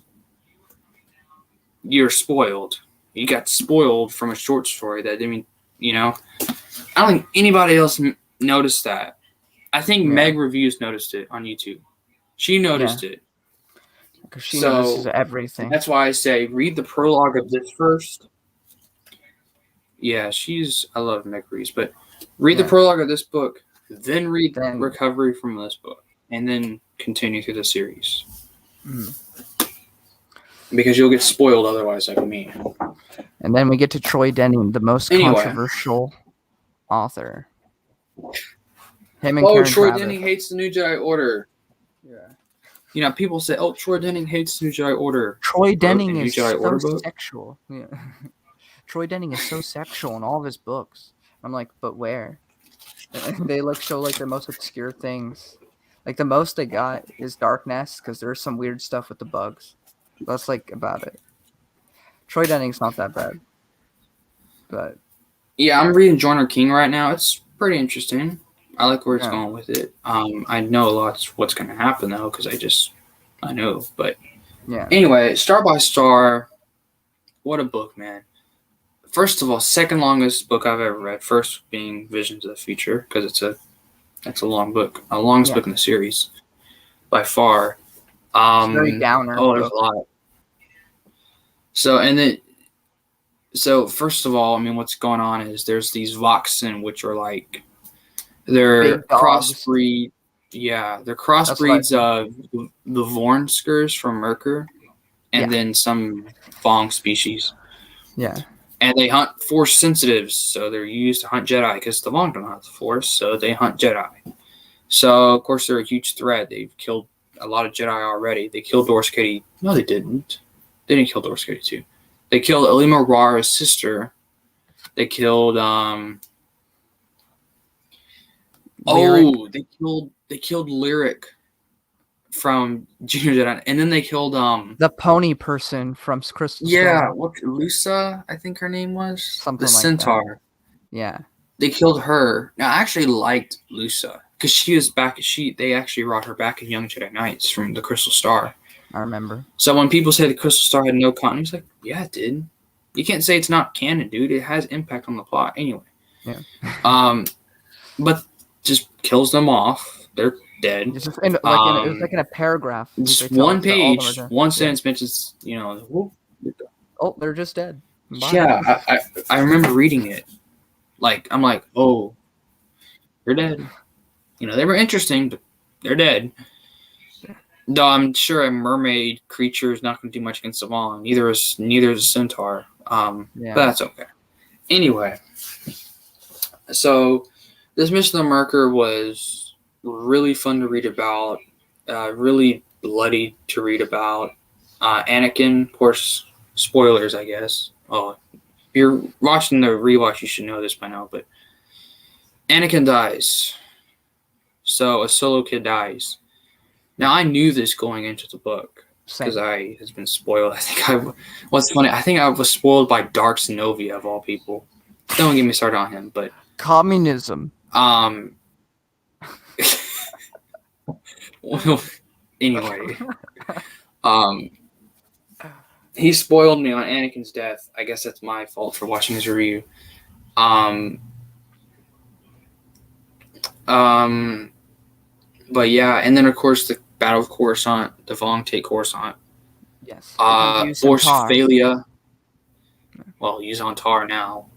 you're spoiled. You got spoiled from a short story that didn't, I don't think anybody else noticed that. I think Meg Reviews noticed it on YouTube. She noticed it. Because she notices everything. That's why I say read the prologue of this first. Yeah, I love Meg Reviews, but read the prologue of this book, then read Recovery from this book, and then continue through the series. Because you'll get spoiled otherwise, like me. And then we get to Troy Denning, the most controversial author. Him and Karen Troy Travis. Denning hates the New Jedi Order. Yeah. People say, Troy Denning hates the New Jedi Order. Troy Denning is so sexual. Yeah. Troy Denning is so sexual in all of his books. I'm like, but where? They show the most obscure things. Like the most they got is Darkness because there's some weird stuff with the bugs. That's about it. Troy Denning's not that bad. But yeah, I'm reading Joiner King right now. It's pretty interesting. I like where it's going with it. I know a lot what's going to happen though because I know. But anyway, Star by Star, what a book, man. First of all, second longest book I've ever read. First being Visions of the Future because it's a long book, longest book in the series by far. It's very downer. There's a lot. So first of all, what's going on is there's these Voxen, which are they're crossbreed. Yeah, they're crossbreeds of the Vornskers from Merkur, and then some Vong species. Yeah. And they hunt Force sensitives, so they're used to hunt Jedi because the Vong don't hunt the Force, so they hunt Jedi. So of course they're a huge threat. They've killed a lot of Jedi already. They killed Dorsk 82. No, they didn't. They didn't kill Dorsk 82. They killed Elima Rara's sister. They killed they killed Lyric from Junior Jedi, and then they killed the pony person from Crystal Star. Yeah, Lusa, I think her name was. Something the centaur. That. Yeah. They killed her. Now I actually liked Lusa because she was back. They actually brought her back in Young Jedi Knights from the Crystal Star. I remember. So when people say the Crystal Star had no continuity, it's like, yeah, it did. You can't say it's not canon, dude. It has impact on the plot anyway. Yeah. But just kills them off. They're dead. It was in a paragraph. Just one page, one sentence mentions, they're just dead. Bye. Yeah, I remember reading it. Like, I'm like, oh, they're dead. You know, they were interesting, but they're dead. Though I'm sure a mermaid creature is not going to do much against the Vong. Neither is a centaur. But that's okay. Anyway, so this Mission of the Marker was really fun to read about. Really bloody to read about. Anakin, of course, spoilers, I guess. Oh, if you're watching the rewatch, you should know this by now. But Anakin dies. So a solo kid dies. Now, I knew this going into the book because I has been spoiled. What's funny, I think I was spoiled by Dark Zenobia of all people. Don't get me started on him, but communism. Well, anyway, he spoiled me on Anakin's death. I guess that's my fault for watching his review. But yeah, and then of course the Battle of Coruscant, the Vong take Coruscant. Yes. Force failure. Well, use on Tar now.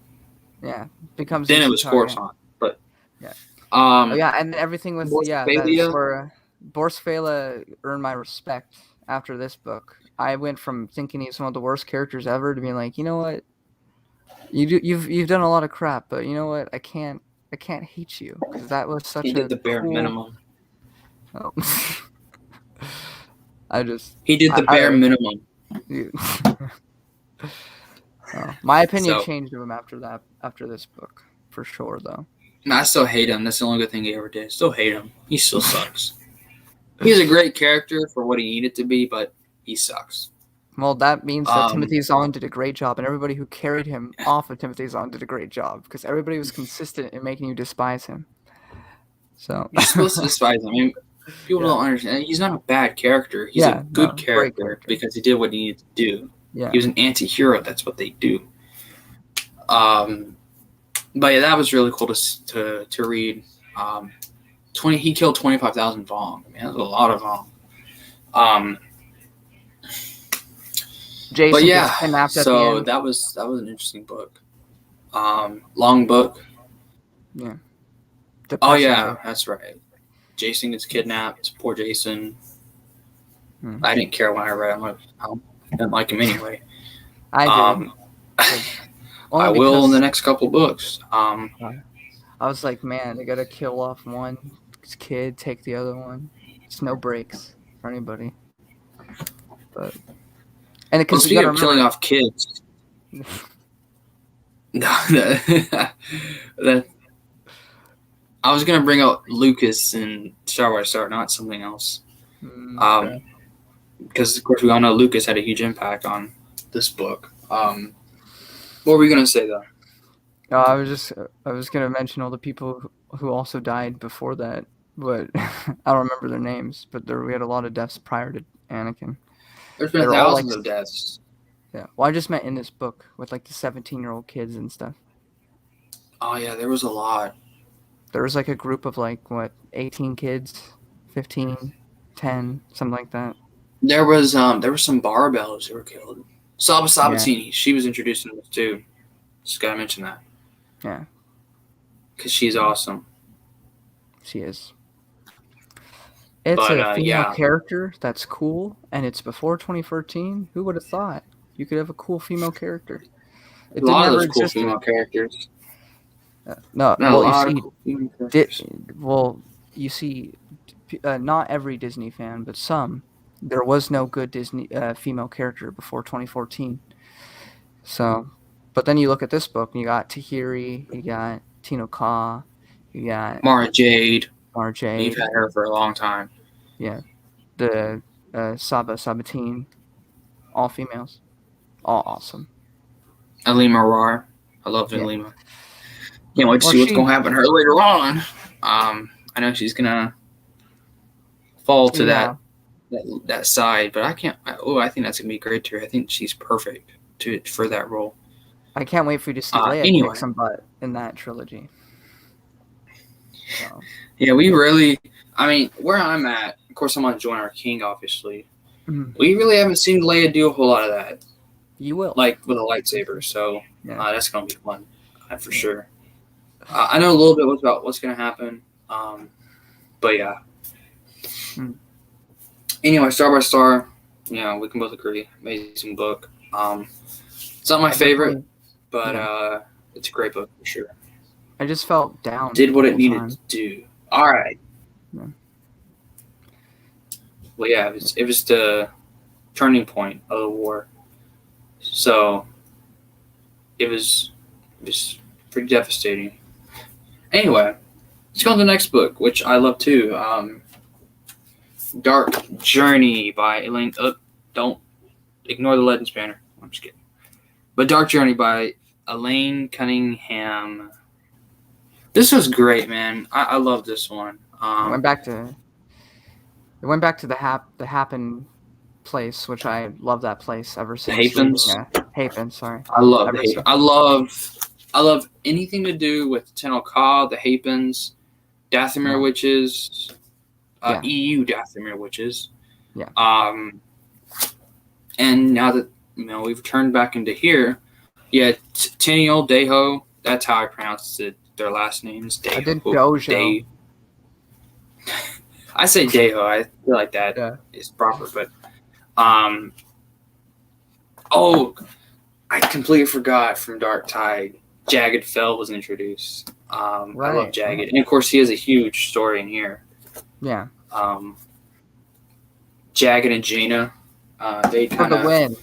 Yeah, becomes. Then it was Coruscant, but yeah. Oh yeah, and everything with that's where Borsfela earned my respect after this book. I went from thinking he's one of the worst characters ever to being like, you know what, you've done a lot of crap, but you know what, I can't hate you because that was such he did the bare minimum. Oh. He did the bare minimum. My opinion changed of him after this book, for sure, though. No, I still hate him. That's the only good thing he ever did. Still hate him. He still sucks. He's a great character for what he needed to be, but he sucks. Well, that means that Timothy Zahn did a great job, and everybody who carried him off of Timothy Zahn did a great job, because everybody was consistent in making you despise him. So you're supposed to despise him. I mean, people don't understand. He's not a bad character. He's a good character because he did what he needed to do. Yeah. He was an anti-hero. That's what they do. But yeah, that was really cool to read. He killed 25,000 Vong. Man, that's a lot of Vong. Jason but yeah, kidnapped at so the end. that was an interesting book. Long book. Yeah. Oh yeah, that's right. Jason gets kidnapped. Poor Jason. I didn't care when I read him. I didn't like him anyway. I did. I will in the next couple books. I was like, man, they gotta kill off one kid, take the other one. It's no breaks for anybody. But speaking of killing off kids, I was gonna bring up Lucas in Star Wars Star, not something else. Because of course we all know Lucas had a huge impact on this book. What were we gonna say though? I was gonna mention all the people who also died before that, but I don't remember their names. But we had a lot of deaths prior to Anakin. There's been thousands of deaths. Yeah. Well, I just meant in this book with like the 17-year-old kids and stuff. Oh yeah, there was a lot. There was like a group of 18 kids, 15, 10, something like that. There were some Barbells who were killed. Saba Sabatini, she was introduced in this too. Just gotta mention that. Yeah. Because she's awesome. She is. It's a female character that's cool, and it's before 2013. Who would have thought you could have a cool female charter? A lot of those cool female characters. You see, not every Disney fan, but some. There was no good Disney female character before 2014. So, but then you look at this book, and you got Tahiri, you got Tino Ka, you got Mara Jade. You've had her for a long time. Yeah. The Sabatine. All females. All awesome. Alima Rar. I love Alima. Can't wait to see what's going to happen to her later on. I know she's going to fall to that side, but I can't. I think that's going to be great to her. I think she's perfect for that role. I can't wait for you to see Leia kick some butt in that trilogy. So. Yeah, we really. I mean, where I'm at, of course, I'm on Join Our King, obviously. Mm-hmm. We really haven't seen Leia do a whole lot of that. You will. Like with a lightsaber, so that's going to be fun for sure. I know a little bit about what's going to happen. But yeah. Hmm. Anyway, Star by Star, we can both agree, amazing book. It's not my I favorite, definitely, but yeah. it's a great book for sure. I just felt down Did the what it whole needed to time. do. All right. Yeah. Well, yeah, it was the turning point of the war. So it was pretty devastating. Anyway, let's go on to the next book, which I love too. Dark Journey by Elaine. Don't ignore the Legends banner. I'm just kidding. But Dark Journey by Elaine Cunningham. This was great, man. I love this one. It went back to the Happen place, which I love that place ever The since reading Hapens. Haven. Sorry, I love the ever Hapen. since. I love anything to do with Tenel the Hapens, Dathomir Yeah, witches, yeah, EU Dathomir witches. yeah. And now that we've turned back into here, yeah, Tenniel Deho. That's how I pronounce it. Their last names I did Deho. Dojo. I say Deho. I feel like that Yeah. is proper, but oh, I completely forgot from Dark Tide. Jagged Fell was introduced. I love Right. Jagged, Right. and of course he has a huge story in here. Yeah. Jagged and Jaina, they For kind the of win.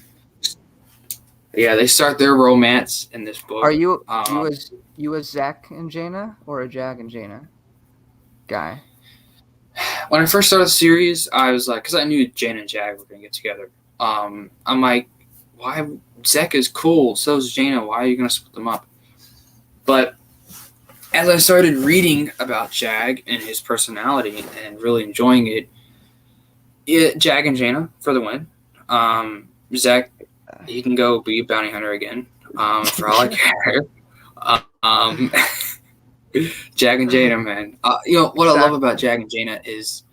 they start their romance in this book. Are you a Zack and Jaina or a Jag and Jaina guy? When I first started the series, I was like, because I knew Jaina and Jag were gonna get together. I'm like, why? Zek is cool, so is Jaina. Why are you gonna split them up? But as I started reading about Jag and his personality and really enjoying it, Jag and Jaina for the win. Zach, he can go be a bounty hunter again. For all I care. Um, Jag and Jaina, man. What I love about Jag and Jaina is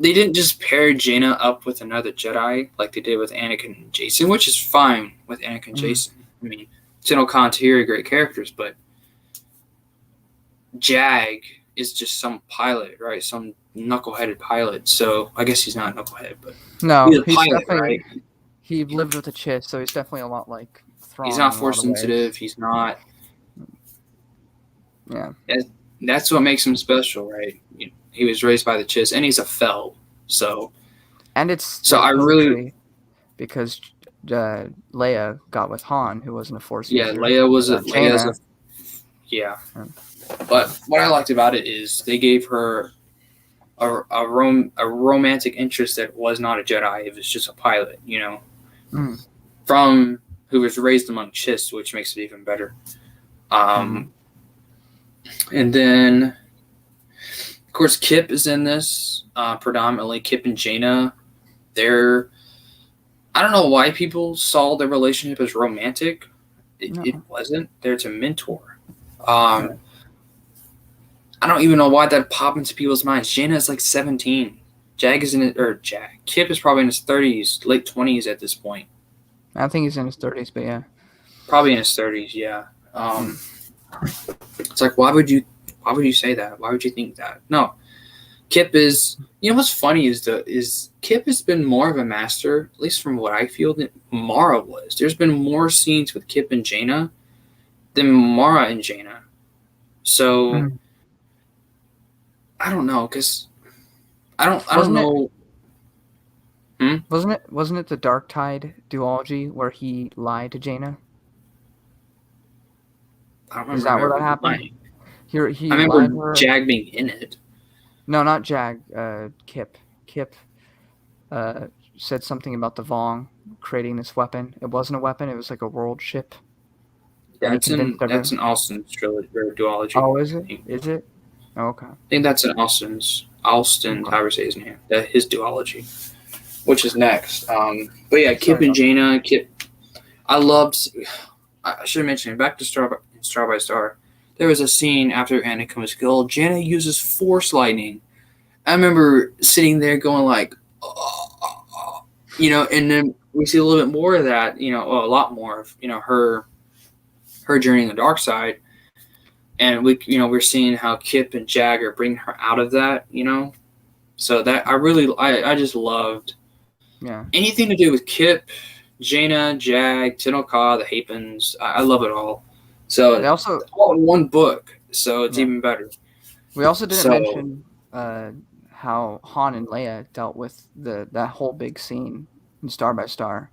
they didn't just pair Jaina up with another Jedi like they did with Anakin and Jason, which is fine with Anakin and Jason. I mean, Tenno Khan, Tahiri, great characters, but Jag is just some pilot, right? Some knuckleheaded pilot. So I guess he's not a knucklehead, but No, he's a he's pilot, definitely. right? He lived with a Chiss, so he's definitely a lot like Thrawn. He's not in a lot force of ways. sensitive. He's not. Yeah. That's what makes him special, right? He was raised by the Chiss, and he's a Fel. So. And it's So I really. because Leia got with Han, who wasn't a force Yeah, user. Leia was Jaina. Yeah. But what I liked about it is they gave her a romantic interest that was not a Jedi. It was just a pilot, from who was raised among Chiss, which makes it even better. And then, of course, Kip is in this predominantly. Kip and Jaina, I don't know why people saw their relationship as romantic. It wasn't. They're to mentor. I don't even know why that popped into people's minds. Jaina is like 17. Kip is probably in his 30s, late 20s at this point. I think he's in his 30s, but yeah. Probably in his 30s, yeah. It's like, why would you say that? Why would you think that? No. Kip is, what's funny is Kip has been more of a master, at least from what I feel, than Mara was. There's been more scenes with Kip and Jaina than Mara and Jaina. So I don't know, because I don't know. Wasn't it the Dark Tide duology where he lied to Jaina? I don't remember. Is that where that happened? Lying. He I remember lied to her. Jag being in it. No, not Jag. Kip. Kip said something about the Vong creating this weapon. It wasn't a weapon. It was like a world ship. That's an Alston's trilogy or duology. Oh, is it? Is it? Oh, okay. I think that's an Alston, however say his name. His duology, which is next. But yeah, Kip and Jaina. I should have mentioned it. Back to Star by Star. There was a scene after Anakin was killed. Jaina uses Force lightning. I remember sitting there going like, and then we see a little bit more of that. A lot more of her journey in the dark side. and we're seeing how Kip and Jag are bringing her out of that, So that I just loved anything to do with Kip, Jaina, Jag, Tenoka, the Hapens. I love it all. So they also all in one book, so it's even better. We also didn't mention how Han and Leia dealt with that whole big scene in Star by Star,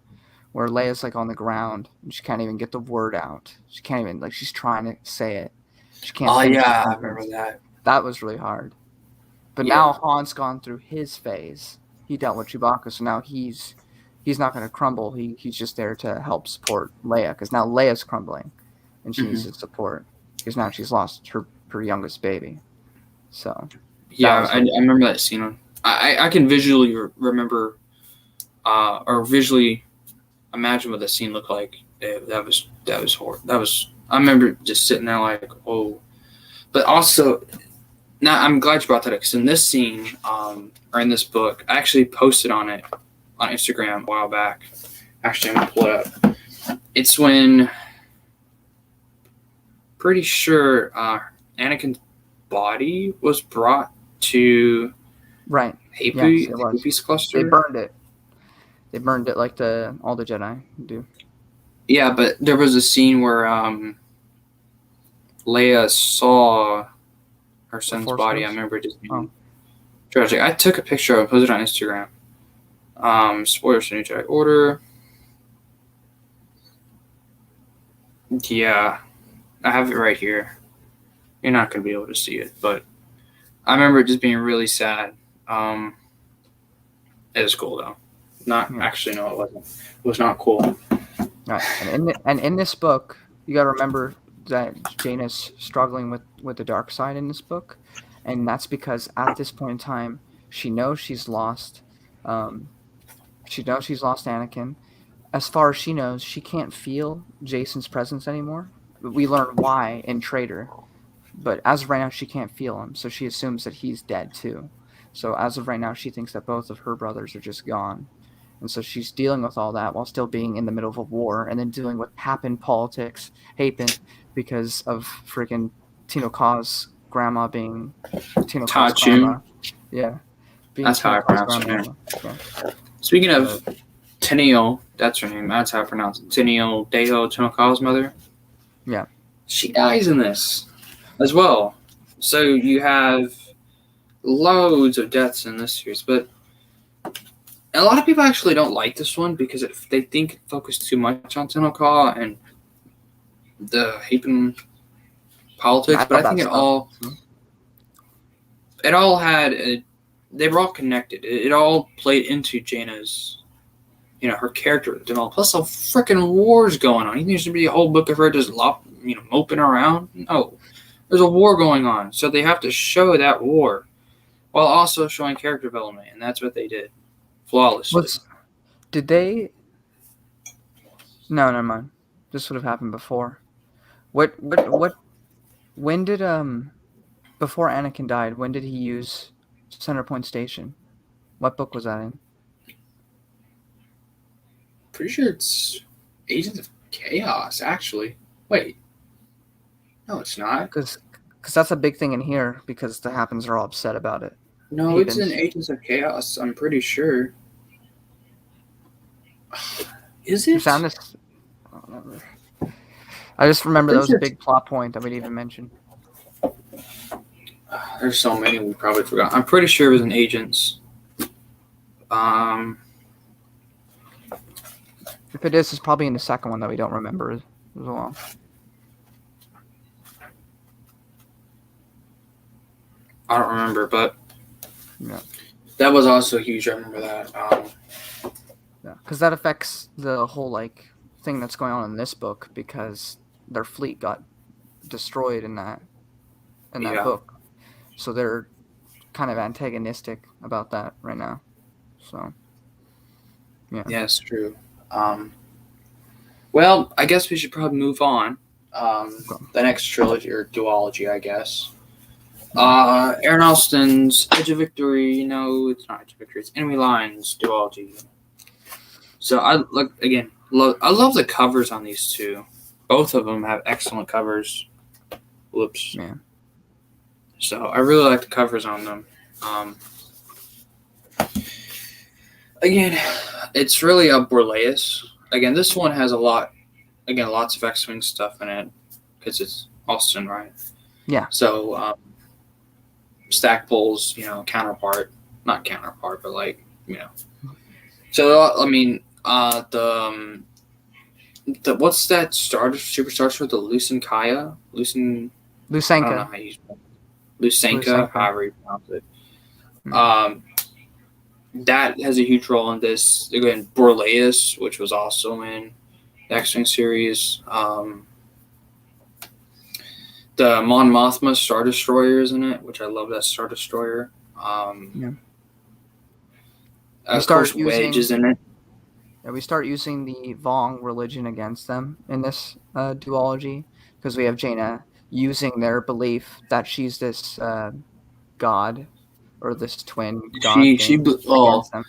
where Leia's like on the ground and she can't even get the word out. She can't even she's trying to say it. She can't. Oh finish yeah, I remember that. That was really hard. But now Han's gone through his phase. He dealt with Chewbacca, so now he's not going to crumble. He's just there to help support Leia, because now Leia's crumbling, and she needs his support because now she's lost her youngest baby. So yeah, I remember that scene. I can visually remember, or visually imagine what the scene looked like. That was horrible. I remember just sitting there like, oh. But also, now I'm glad you brought that up, because in this scene, or in this book, I actually posted on it on Instagram a while back. Actually, I'm gonna pull it up. It's when, pretty sure, Anakin's body was brought to Happy's cluster. They burned it. They burned it like all the Jedi do. Yeah, but there was a scene where Leia saw her son's body. I remember just being tragic. I took a picture of it, posted it on Instagram. Spoilers for New Jedi Order. Yeah, I have it right here. You're not going to be able to see it, but I remember it just being really sad. It was cool, though. Actually, no, it wasn't. It was not cool. Right. And in this book, you got to remember that Jaina's struggling with the dark side in this book, and that's because at this point in time, she knows she's lost. She knows she's lost Anakin. As far as she knows, she can't feel Jason's presence anymore. We learn why in Traitor, but as of right now, she can't feel him, so she assumes that he's dead too. So as of right now, she thinks that both of her brothers are just gone. And so she's dealing with all that while still being in the middle of a war, and then dealing with Happen because of freaking Tenoka's grandma being Tenoka's grandma. Yeah. That's how I pronounce her name. Yeah. Speaking of Tenio, that's her name. That's how I pronounce it. Tenio Deho, Tenoka's mother. Yeah. She dies in this as well. So you have loads of deaths in this series, but a lot of people actually don't like this one because they think it focused too much on Tenoka and the Happen politics. But I think it all had they were all connected. It all played into Jaina's, her character development. Plus, a freaking war's going on. You think there should be a whole book of her just moping around? No, there's a war going on, so they have to show that war while also showing character development, and that's what they did. Flawlessly. Did they? No, never mind. This would have happened before. When did before Anakin died? When did he use Centerpoint Station? What book was that in? Pretty sure it's Agents of Chaos. Actually, wait. No, it's not. Because that's a big thing in here. Because the Happens are all upset about it. No, it's in Agents of Chaos. I'm pretty sure. Is it? You found this? I don't remember. I just remember that was a big plot point that we didn't even mention. There's so many we probably forgot. I'm pretty sure it was in Agents. If it is, it's probably in the second one that we don't remember as well. I don't remember, but yeah, that was also huge. I remember that. Yeah, because that affects the whole thing that's going on in this book, because their fleet got destroyed in that book, so they're kind of antagonistic about that right now. So yeah, it's true. Well, I guess we should probably move on. The next trilogy or duology, I guess. Aaron Alston's Edge of Victory. No, it's not Edge of Victory. It's Enemy Lines duology. So I love the covers on these two. Both of them have excellent covers. Whoops. Yeah. So I really like the covers on them. Again, it's really a Borleus. Again, this one has a lot. Again, lots of X-Wing stuff in it because it's Austin, right? Yeah. So Stackpole's, counterpart, not counterpart, but like, So I mean, the what's that Super Starship? The Lucenka? I don't know how you spell it. Lucenka, however you pronounce it. That has a huge role in this. Again, Borleus, which was also in the X-Wing series. The Mon Mothma Star Destroyer is in it, which I love that Star Destroyer. Of course, Wedge is in it. Yeah, we start using the Vong religion against them in this duology because we have Jaina using their belief that she's this god or this twin god against them.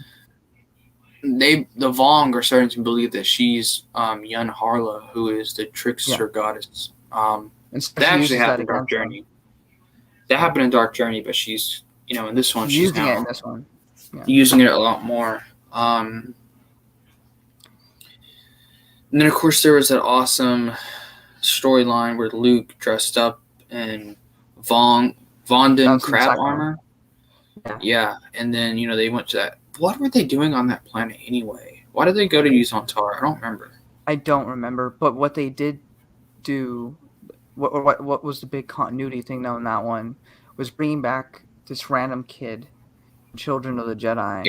The Vong are starting to believe that she's Yun Harla, who is the trickster goddess. That actually happened in Dark Journey. That happened in Dark Journey, but she's in this one she's using it in this one. Yeah. Using it a lot more. And then of course there was that awesome storyline where Luke dressed up in Vonden crab armor. Yeah, and then they went to that. What were they doing on that planet anyway? Why did they go to Yuzantar? I don't remember. I don't remember, but what they did do, what was the big continuity thing though in that one, was bringing back this random kid, Children of the Jedi.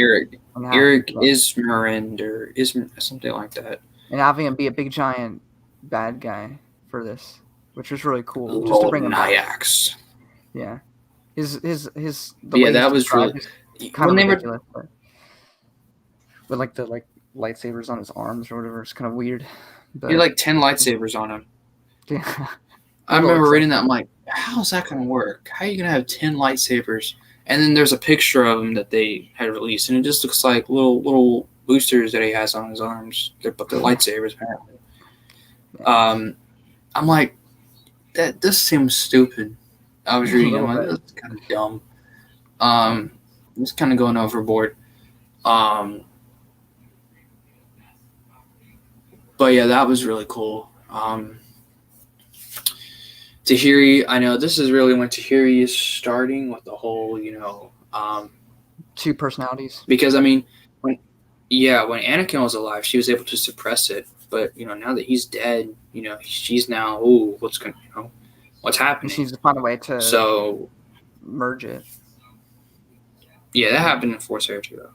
Eric Ismarind or something like that. And having him be a big giant bad guy for this, which was really cool. Just to bring him back. Yeah. That was really kind of ridiculous. With like the lightsabers on his arms or whatever, it's kind of weird. But he had like 10 lightsabers on him. Yeah. I remember reading that. I'm like, how's that going to work? How are you going to have 10 lightsabers? And then there's a picture of him that they had released, and it just looks like little boosters that he has on his arms. But they're lightsabers, apparently. I'm like, this seems stupid. I was reading it, I'm like, that's kind of dumb. It's kind of going overboard. But yeah, that was really cool. Tahiri, I know this is really when Tahiri is starting with the whole, two personalities. Because I mean, when Anakin was alive, she was able to suppress it. But now that he's dead, she's now, what's happening? She needs to find a way to merge it. Yeah, that happened in Force Heir too, though.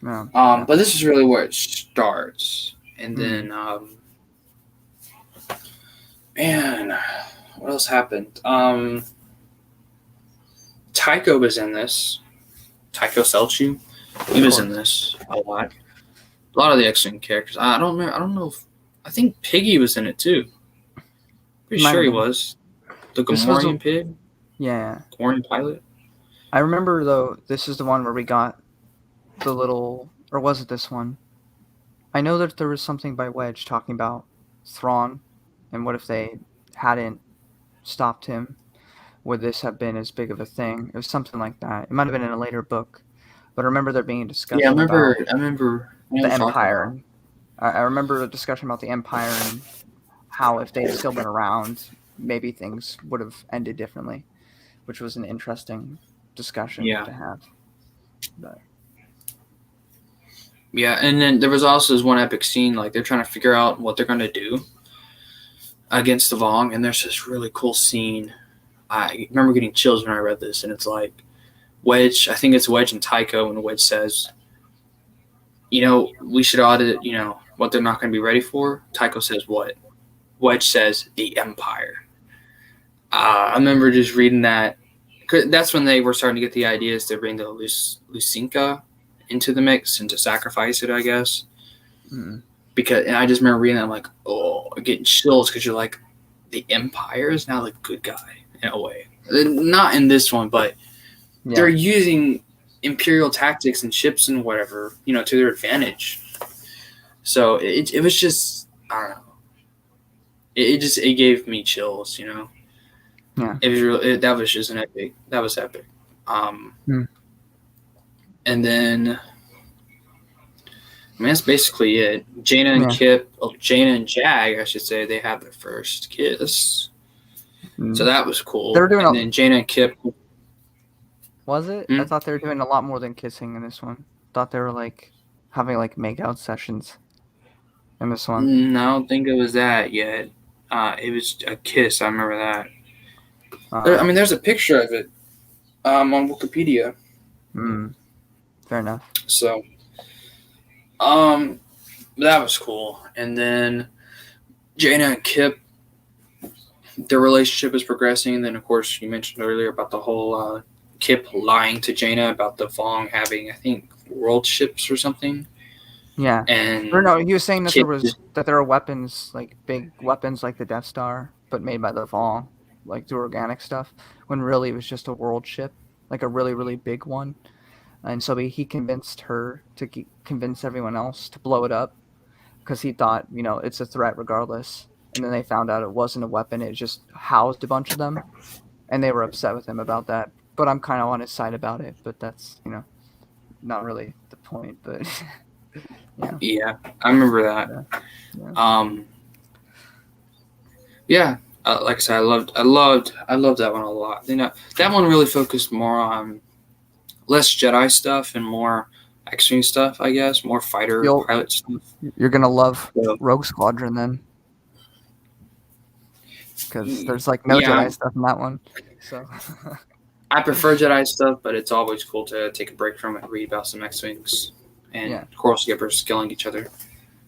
Yeah. But this is really where it starts, and then, man, what else happened? Tycho was in this. Tycho Selchu, he was in this a lot. A lot of the X-Wing characters. I don't know. I think Piggy was in it too. Pretty sure he was. The Gamorrean pig. Yeah. Gamorrean pilot. I remember though. This is the one where we got the little, or was it this one? I know that there was something by Wedge talking about Thrawn, and what if they hadn't stopped him? Would this have been as big of a thing? It was something like that. It might have been in a later book, but I remember there being a discussion. Yeah, I remember the Empire. I remember a discussion about the Empire and how if they'd still been around, maybe things would have ended differently, which was an interesting discussion to have. But. Yeah, and then there was also this one epic scene, like they're trying to figure out what they're going to do against the Vong, and there's this really cool scene. I remember getting chills when I read this, and it's like Wedge, I think it's Wedge and Tycho, and Wedge says, we should audit, what they're not going to be ready for. Tycho says what? Wedge says the Empire. I remember just reading that. That's when they were starting to get the ideas to bring the Lucenka into the mix and to sacrifice it, I guess. And I just remember reading that, I'm like, getting chills because you're like, the Empire is now the good guy in a way. Not in this one, but they're using Imperial tactics and ships and whatever, to their advantage. So it was just, I don't know. It gave me chills, Yeah. It was really, that was just an epic. That was epic. And then, I mean, that's basically it. Jaina and Kip, Jaina and Jag, I should say, they have their first kiss. So that was cool. They were doing then Jaina and Kip. Was it? I thought they were doing a lot more than kissing in this one. Thought they were like having like make-out sessions in this one. No, I don't think it was that yet. It was a kiss. I remember that. I mean, there's a picture of it on Wikipedia. Fair enough. So, that was cool. And then Jaina and Kip, their relationship is progressing. And then, of course, you mentioned earlier about the whole Kip lying to Jaina about the Vong having, I think, world ships or something. Yeah. And or no, he was saying that there are weapons, like big weapons like the Death Star, but made by the Vong, like through organic stuff, when really it was just a world ship, like a really, really big one. And so he convinced her to convince everyone else to blow it up because he thought, it's a threat regardless. And then they found out it wasn't a weapon. It just housed a bunch of them. And they were upset with him about that. But I'm kind of on his side about it. But that's, not really the point. But yeah, I remember that. Yeah. Like I said, I loved that one a lot. That one really focused more on less Jedi stuff and more X-Wing stuff, I guess. More fighter pilot stuff. You're gonna love Rogue Squadron then, because there's like no Jedi stuff in that one. So I prefer Jedi stuff, but it's always cool to take a break from it and read about some X-Wings and Coral Skippers killing each other.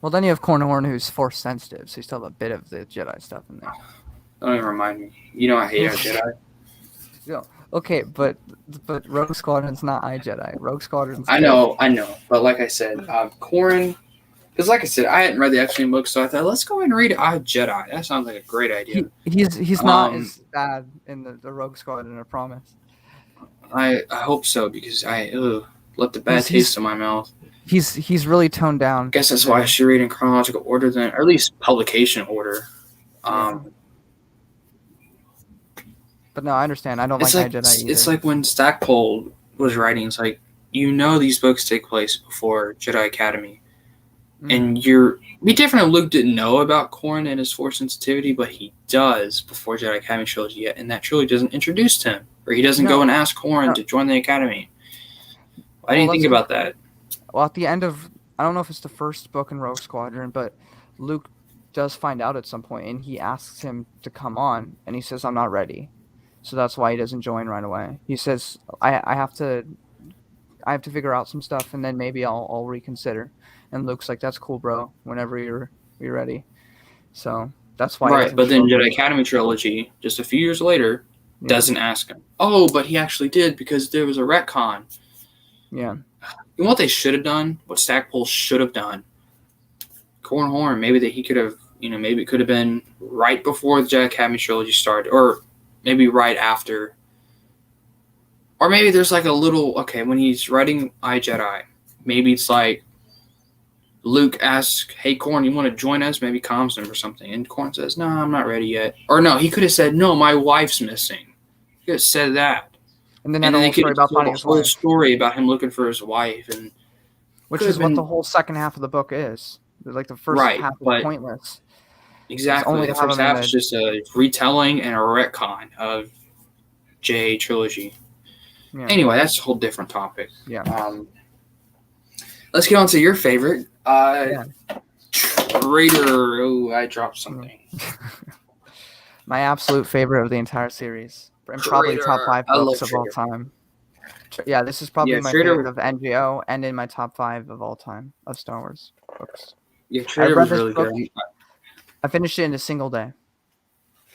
Well, then you have Cornhorn, who's Force sensitive, so you still have a bit of the Jedi stuff in there. Don't even remind me. I hate our Jedi. Okay, but Rogue Squadron's not iJedi. Rogue Squadron's. I know. But like I said, Corrin, because like I said, I hadn't read the X-Wing book, so I thought let's go ahead and read iJedi. That sounds like a great idea. He's not as bad in the Rogue Squadron, I promise. I hope so, because I left a bad taste in my mouth. He's really toned down. I guess that's why I should read in chronological order then, or at least publication order. But no, I understand. I don't like iJedi either. It's like when Stackpole was writing. It's like, these books take place before Jedi Academy. And it'd be different if Luke didn't know about Corrin and his Force sensitivity, but he does before Jedi Academy trilogy yet, and that trilogy doesn't introduce him. Or he doesn't go and ask Corrin to join the Academy. I didn't think about that. Well, at the end of, I don't know if it's the first book in Rogue Squadron, but Luke does find out at some point, and he asks him to come on, and he says, I'm not ready. So that's why he doesn't join right away. He says, I have to figure out some stuff, and then maybe I'll reconsider. And Luke's like, that's cool, bro, whenever you're ready. So that's why. Right, but then Jedi Academy trilogy, just a few years later, doesn't ask him. Oh, but he actually did, because there was a retcon. Yeah. And what they should have done, what Stackpole should have done, Cornhorn, maybe that he could have, maybe it could have been right before the Jedi Academy trilogy started, or maybe right after. Or maybe there's like a little, when he's writing iJedi, maybe it's like Luke asks, hey, Corn, you want to join us? Maybe calms him or something. And Corn says, no, I'm not ready yet. Or no, he could have said, no, my wife's missing. He could have said that. And then they could have told a whole story about him looking for his wife. Which is what the whole second half of the book is. Like the first half is pointless. Exactly. The first half is just a retelling and a retcon of JA trilogy. Yeah. Anyway, that's a whole different topic. Yeah. Let's get on to your favorite. Traitor. Oh, I dropped something. My absolute favorite of the entire series. And probably top 5 books of all time. Yeah, this is probably my favorite of NGO and in my top 5 of all time of Star Wars books. Yeah, Traitor was really good. I finished it in a single day.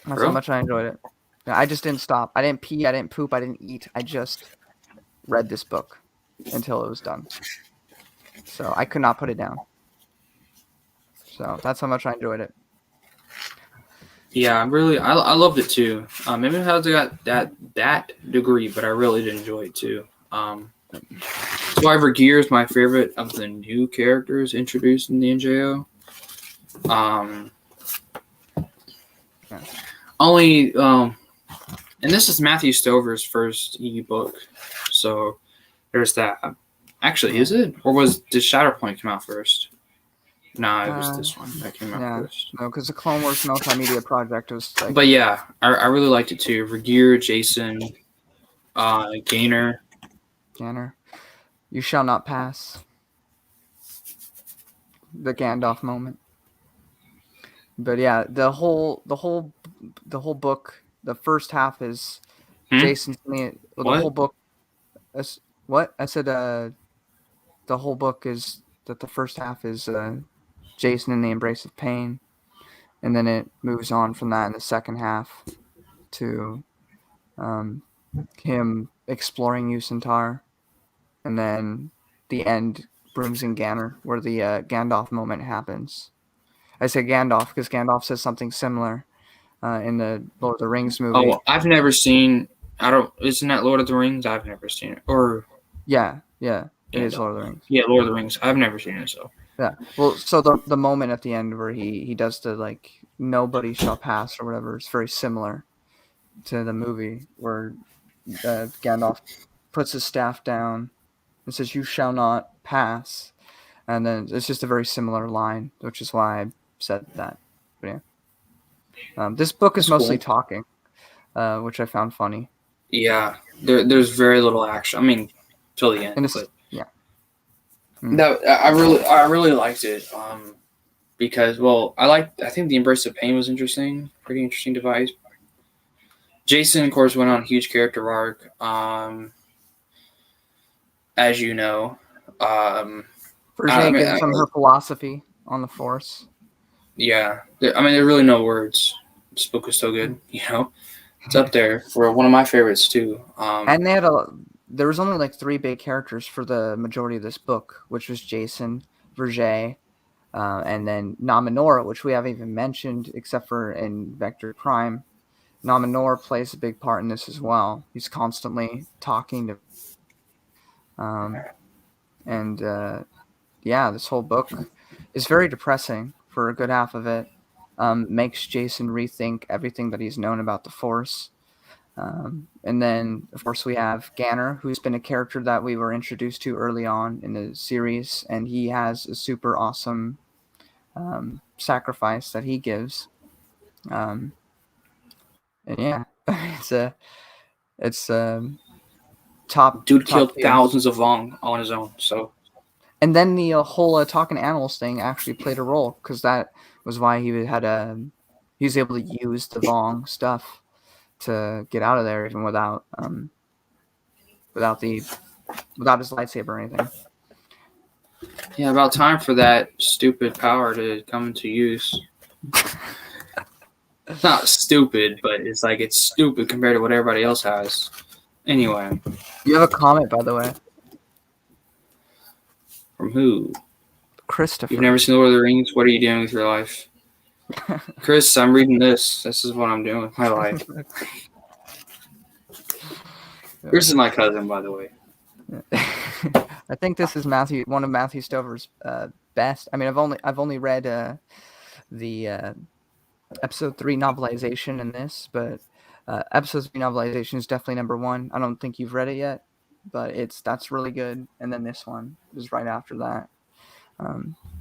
That's how much I enjoyed it. I just didn't stop. I didn't pee. I didn't poop. I didn't eat. I just read this book until it was done. So I could not put it down. So that's how much I enjoyed it. Yeah, I loved it too. Maybe it hasn't got that degree, but I really did enjoy it too. Survivor Gear is my favorite of the new characters introduced in the NJO. Only And this is Matthew Stover's first EU book, so there's that. Actually, is it? Or did Shatterpoint come out first? No, it was this one that came out first. No, because the Clone Wars multimedia project was like. But yeah, I really liked it too. Regeer, Jason, Gainer. You shall not pass. The Gandalf moment. But yeah, the whole book. The first half is Jason's. The whole book. What I said. The whole book is that the first half is Jason in the embrace of pain, and then it moves on from that in the second half to him exploring Yusintar, and then the end brings in Ganner, where the Gandalf moment happens. I say Gandalf because Gandalf says something similar in the Lord of the Rings movie. Oh, I've never seen. Isn't that Lord of the Rings? I've never seen it. Or yeah, it is Lord of the Rings. Yeah, Lord of the Rings. I've never seen it, so. Yeah. Well, so the moment at the end where he does the like nobody shall pass or whatever, it's very similar to the movie where Gandalf puts his staff down and says, "You shall not pass," and then it's just a very similar line, which is why I said that. But yeah, this book is mostly talking, which I found funny. Yeah, there's very little action. I mean, till the end. But yeah. No, I really liked it. Because I think the Embrace of Pain was interesting, pretty interesting device. Jason, of course, went on a huge character arc. As you know, Virginia gives him her philosophy on the Force. Yeah, there are really no words. This book was so good, It's up there for one of my favorites too. And there was only like 3 big characters for the majority of this book, which was Jason, Verge, and then Nominora, which we haven't even mentioned except for in Vector Prime. Nominora plays a big part in this as well. He's constantly talking to this whole book is very depressing for a good half of it. Makes Jason rethink everything that he's known about the Force. And then, of course, we have Ganner, who's been a character that we were introduced to early on in the series, and he has a super awesome sacrifice that he gives. And yeah, it's top. Dude top killed thousands of Vong on his own. So. And then the whole talking animals thing actually played a role because that was why he was able to use the Vong stuff to get out of there even without his lightsaber or anything. Yeah, about time for that stupid power to come into use. It's not stupid, but it's stupid compared to what everybody else has. Anyway. You have a comment, by the way. From who? Christopher. You've never seen Lord of the Rings? What are you doing with your life? Chris, I'm reading this. This is what I'm doing with my life. Chris is my cousin, by the way. I think this is one of Matthew Stover's best. I mean, I've only read the episode 3 novelization in this, but episode 3 novelization is definitely number 1. I don't think you've read it yet, but that's really good. And then this one is right after that.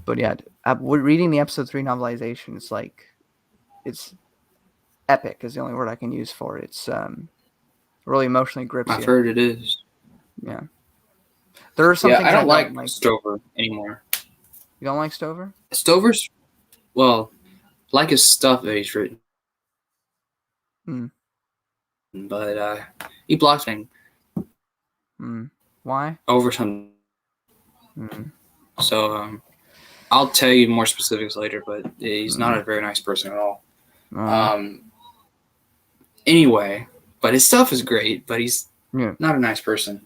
But yeah, reading the episode 3 novelization, it's epic is the only word I can use for it. It's really emotionally grips you. I've heard it is. Yeah. There are some things I don't like Stover anymore. You don't like Stover? Stover's, like his stuff that he's written. But he blocks me. Why? Over something. So I'll tell you more specifics later, but he's not a very nice person at all. Anyway, but his stuff is great, but he's not a nice person.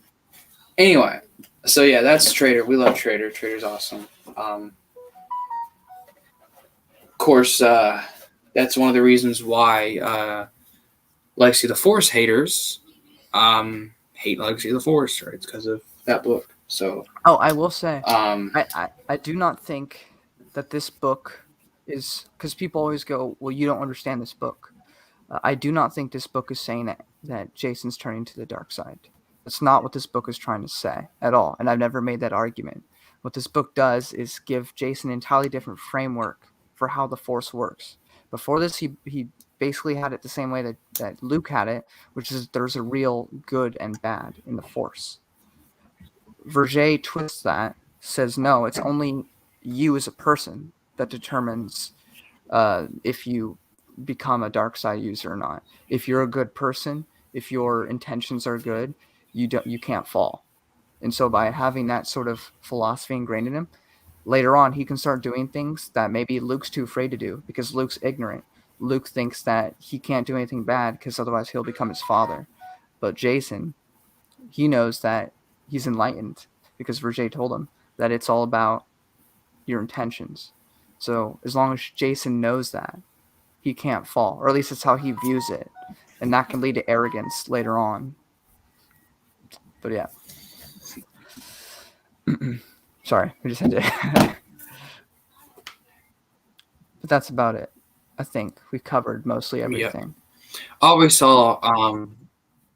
Anyway, so yeah, that's Traitor. We love Traitor. Traitor's awesome. Of course, that's one of the reasons why Legacy of the Force haters hate Legacy of the Force, right? It's because of that book. So. Oh, I will say, I do not think that this book is, because people always go, well, you don't understand this book. I do not think this book is saying that Jason's turning to the dark side. That's not what this book is trying to say at all, and I've never made that argument. What this book does is give Jason an entirely different framework for how the Force works. Before this, he basically had it the same way that Luke had it, which is there's a real good and bad in the Force. Verger twists that, says no, it's only you as a person that determines if you become a dark side user or not. If you're a good person, if your intentions are good, you can't fall. And so by having that sort of philosophy ingrained in him, later on he can start doing things that maybe Luke's too afraid to do because Luke's ignorant. Luke thinks that he can't do anything bad because otherwise he'll become his father. But Jason, he knows that he's enlightened because Verger told him that it's all about your intentions. So as long as Jason knows that, he can't fall, or at least that's how he views it, and that can lead to arrogance later on. But yeah. Sorry, we just had to. But that's about it. I think we covered mostly everything. Yeah. Always saw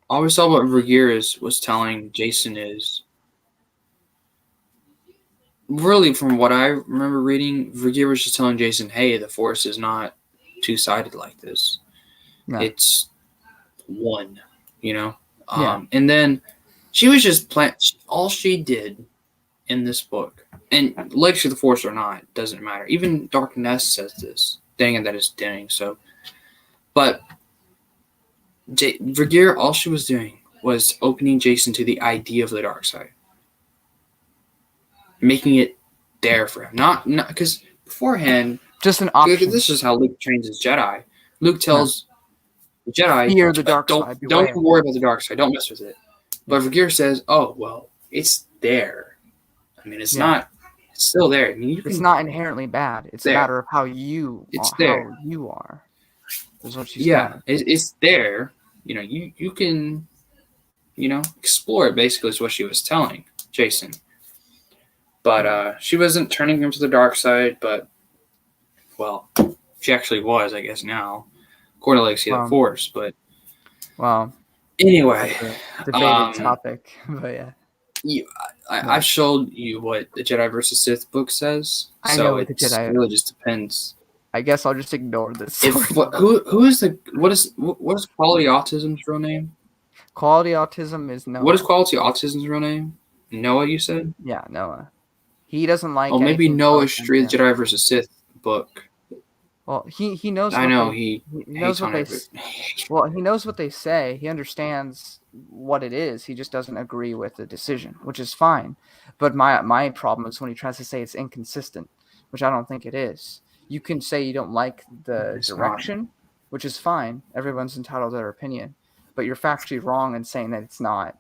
what Verger was telling Jason is really, from what I remember reading, Verger was just telling Jason, "Hey, the Force is not two-sided like this. No. It's one, you know." Yeah. And then she was just all she did in this book, and Legacy of the Force or not, doesn't matter. Even Darkness says this. Dang it, that is dang. So, but Verger, all she was doing was opening Jason to the idea of the dark side, making it there for him. Not because beforehand, just an option. This is how Luke trains his Jedi. Luke tells the Jedi, fear the dark side. Don't even worry about the dark side. Don't mess with it. But Verger says, "Oh well, it's there. I mean, it's not. It's still there. I mean, it's not inherently bad. It's a matter of how you. It's there. How you are. Is what she's saying. It's there. You know, you can, explore it. Basically, is what she was telling Jason. But she wasn't turning him to the dark side. But well, she actually was, I guess now, according to Legacy of the Force. But anyway, debated topic. But yeah. I've showed you what the Jedi versus Sith book says. I know what the Jedi really just depends. I guess I'll just ignore this. Who is what is Quality Autism's real name? Quality Autism is Noah. What is Quality Autism's real name? Noah, you said? Yeah, Noah. He doesn't like. Oh, maybe Noah's Street Jedi versus Sith book. Well, he knows. I know he knows what they. Well, he knows what they say. He understands what it is. He just doesn't agree with the decision, which is fine. But my problem is when he tries to say it's inconsistent, which I don't think it is. You can say you don't like the direction, which is fine. Everyone's entitled to their opinion, but you're factually wrong in saying that it's not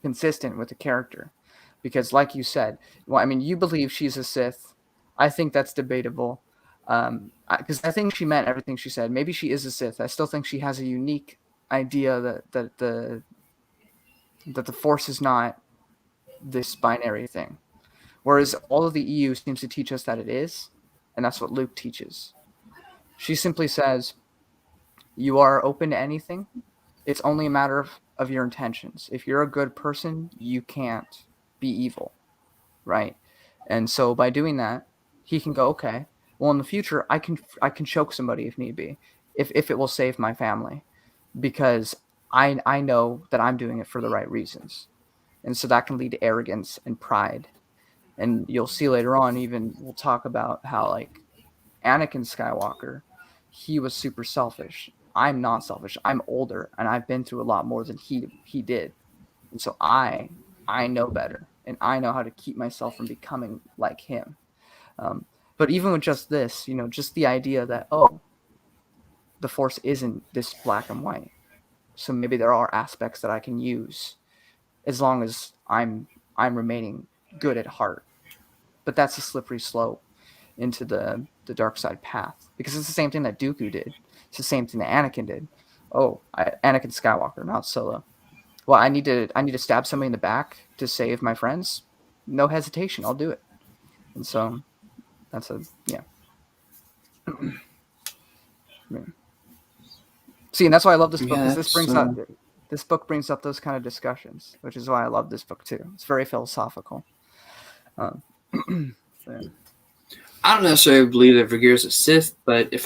consistent with the character, because, like you said, well, I mean, you believe she's a Sith. I think that's debatable. Because I think she meant everything she said. Maybe she is a Sith. I still think she has a unique idea that the Force is not this binary thing, whereas all of the EU seems to teach us that it is, and that's what Luke teaches. She simply says, "You are open to anything. It's only a matter of your intentions. If you're a good person, you can't be evil, right?" And so by doing that, he can go, okay, well, in the future, I can choke somebody if need be, if it will save my family, because I know that I'm doing it for the right reasons. And so that can lead to arrogance and pride. And you'll see later on, even we'll talk about how, like, Anakin Skywalker, he was super selfish. I'm not selfish. I'm older, and I've been through a lot more than he did. And so I know better, and I know how to keep myself from becoming like him. But even with just this, just the idea that, oh, the Force isn't this black and white. So maybe there are aspects that I can use as long as I'm remaining good at heart. But that's a slippery slope into the dark side path, because it's the same thing that Dooku did. It's the same thing that Anakin did. Oh, Anakin Skywalker, not Solo. Well, I need to stab somebody in the back to save my friends. No hesitation, I'll do it. And so that's See, and that's why I love this book, Yeah, because this book brings up those kind of discussions, which is why I love this book too. It's very philosophical. Yeah. I don't necessarily believe that Vergil is a Sith, but if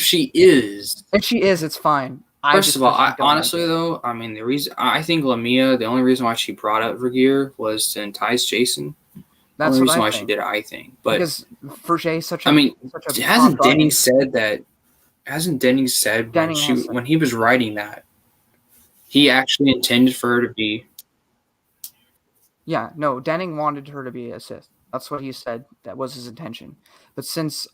she is, If she is, it's fine. first of all, I don't like honestly it. though, I mean I think Lamia, the only reason why she brought up Vergil was to entice Jason. The That's only what reason I why she think. did it, I think. But Because Forget is such a I mean, hot hasn't button. Denny said that? Hasn't Denny said Denny has said. when he was writing that he actually intended for her to be? Yeah, no, Denning wanted her to be a Sith. That's what he said. That was his intention. But since,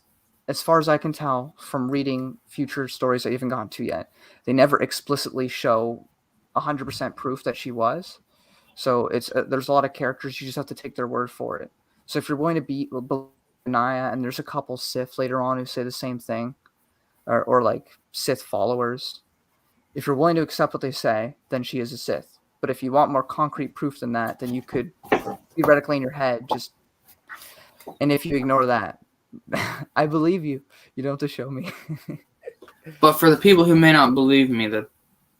as far as I can tell from reading future stories I haven't gotten to yet, they never explicitly show 100% proof that she was. So it's there's a lot of characters, you just have to take their word for it. So if you're going to beat Naya, and there's a couple Sith later on who say the same thing, or like Sith followers, if you're willing to accept what they say, then she is a Sith. But if you want more concrete proof than that, then you could theoretically in your head just, and if you ignore that, I believe you. You don't have to show me. But for the people who may not believe me,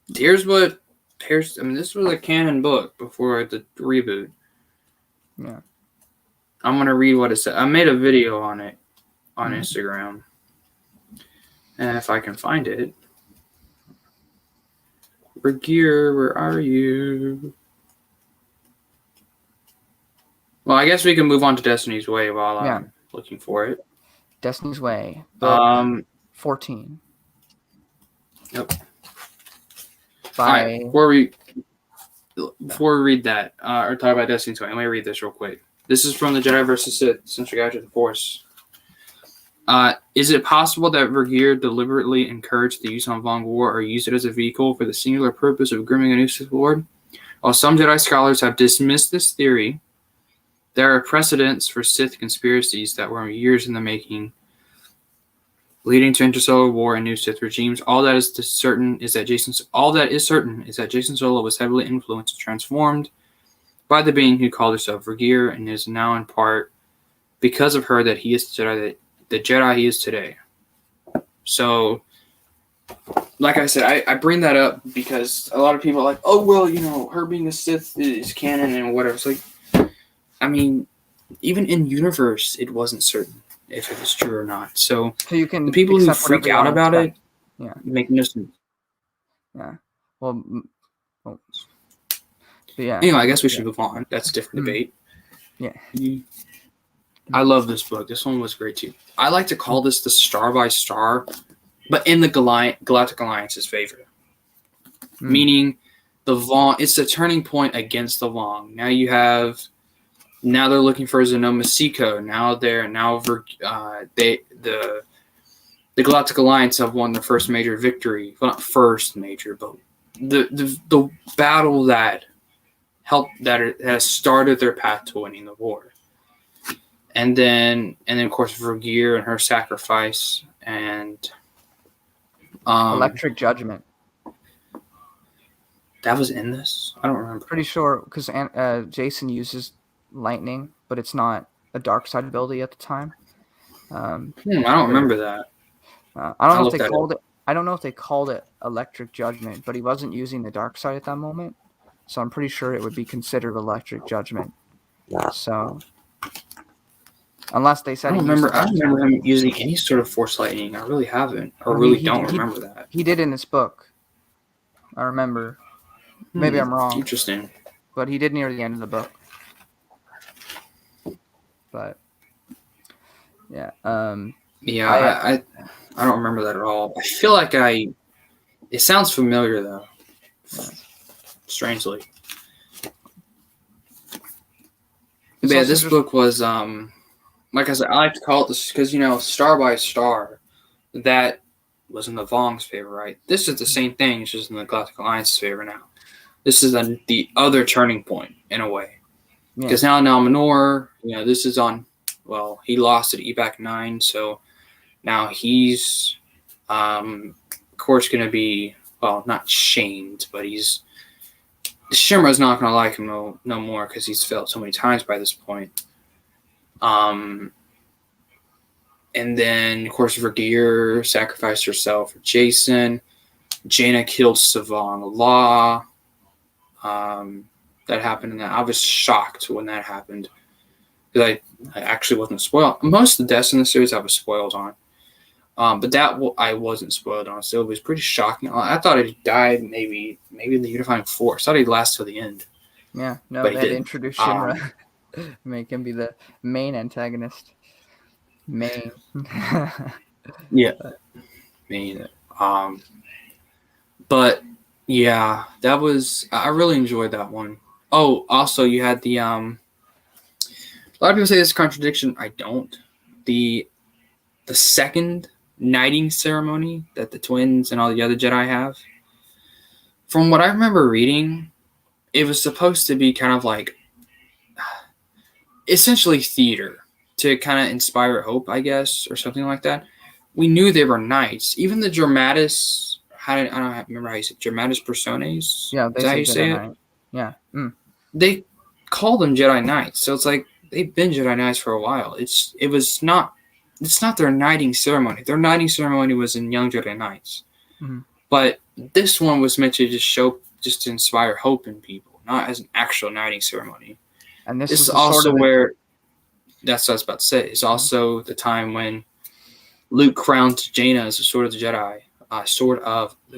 this was a canon book before the reboot. Yeah. I'm gonna read what it said. I made a video on it on Instagram, and if I can find it, Vergil, where are you? Well, I guess we can move on to Destiny's Way while I'm looking for it. Destiny's Way, book 14. Yep. By... All right, before we read that, or talk about Destiny's Way, let me read this real quick. This is from the Jedi vs. Sith, Central Guide to the Force. Is it possible that Vergil deliberately encouraged the Yuuzhan Vong War or used it as a vehicle for the singular purpose of grooming a new Sith Lord? While some Jedi scholars have dismissed this theory, there are precedents for Sith conspiracies that were years in the making, leading to interstellar war and new Sith regimes. All that is certain is that Jason Solo was heavily influenced and transformed by the being who called herself Vergil, and is now in part because of her that he is the Jedi he is today. So, like I said, I bring that up because a lot of people are like, oh, well, her being a Sith is canon and whatever. It's like, I mean, even in universe, it wasn't certain if it was true or not. So you can the people who freak out about it make no sense. Yeah. Well, yeah. Anyway, I guess we should move on. That's a different debate. Yeah. I love this book. This one was great too. I like to call this the Star by Star, but in the Galactic Alliance's favor. Meaning the Vong, it's a turning point against the Vong. Now they're looking for Zenoma Seiko. The Galactic Alliance have won their first major victory. Well, not first major, but the battle that has started their path to winning the war. And then of course Vergil and her sacrifice and Electric Judgment. That was in this? I don't remember. Pretty sure, because Jason uses lightning, but it's not a dark side ability at the time. I don't remember that. I don't know if they called it. I don't know if they called it Electric Judgment, but he wasn't using the dark side at that moment, so I'm pretty sure it would be considered Electric Judgment. So, unless they said, I don't remember him using any sort of Force lightning. I really haven't, or don't remember that. He did in this book. I remember. Maybe I'm wrong. Interesting. But he did near the end of the book. But yeah, I don't remember that at all. I feel like it sounds familiar though. Strangely. But yeah, this book was like I said, I like to call it this because Star by Star, that was in the Vong's favor, right? This is the same thing, it's just in the Galactic Alliance's favor now. This is the other turning point in a way. Because now Numenor, this is on, well, he lost at Evac 9, so now he's, of course, going to be, well, not shamed, but Shimra's not going to like him no more because he's failed so many times by this point. And then, of course, Vergil sacrificed herself for Jason. Jaina killed Savon Law. That happened, and I was shocked when that happened because I actually wasn't spoiled. Most of the deaths in the series I was spoiled on, but that I wasn't spoiled on, so it was pretty shocking. I thought he died maybe in the Unifying Force. I thought he'd last till the end. Yeah, no, but they he had to didn't. introduce Shinra, make him be the main antagonist. Main. Yeah, main. But yeah, that was I really enjoyed that one. Oh, also you had the a lot of people say this is a contradiction. I don't. The second knighting ceremony that the twins and all the other Jedi have. From what I remember reading, it was supposed to be kind of like essentially theater to kind of inspire hope, I guess, or something like that. We knew they were knights. Even the Dramatis, I don't remember how you say it, Dramatis Personae. Yeah, Is they that how say you say Jedi it? Knight. Yeah. They call them Jedi Knights, so it's like they've been Jedi Knights for a while. It's not their knighting ceremony. Their knighting ceremony was in Young Jedi Knights, but this one was meant to just to inspire hope in people, not as an actual knighting ceremony. And this is was also where that's what I was about to say. It's also the time when Luke crowned Jaina as a Sword of the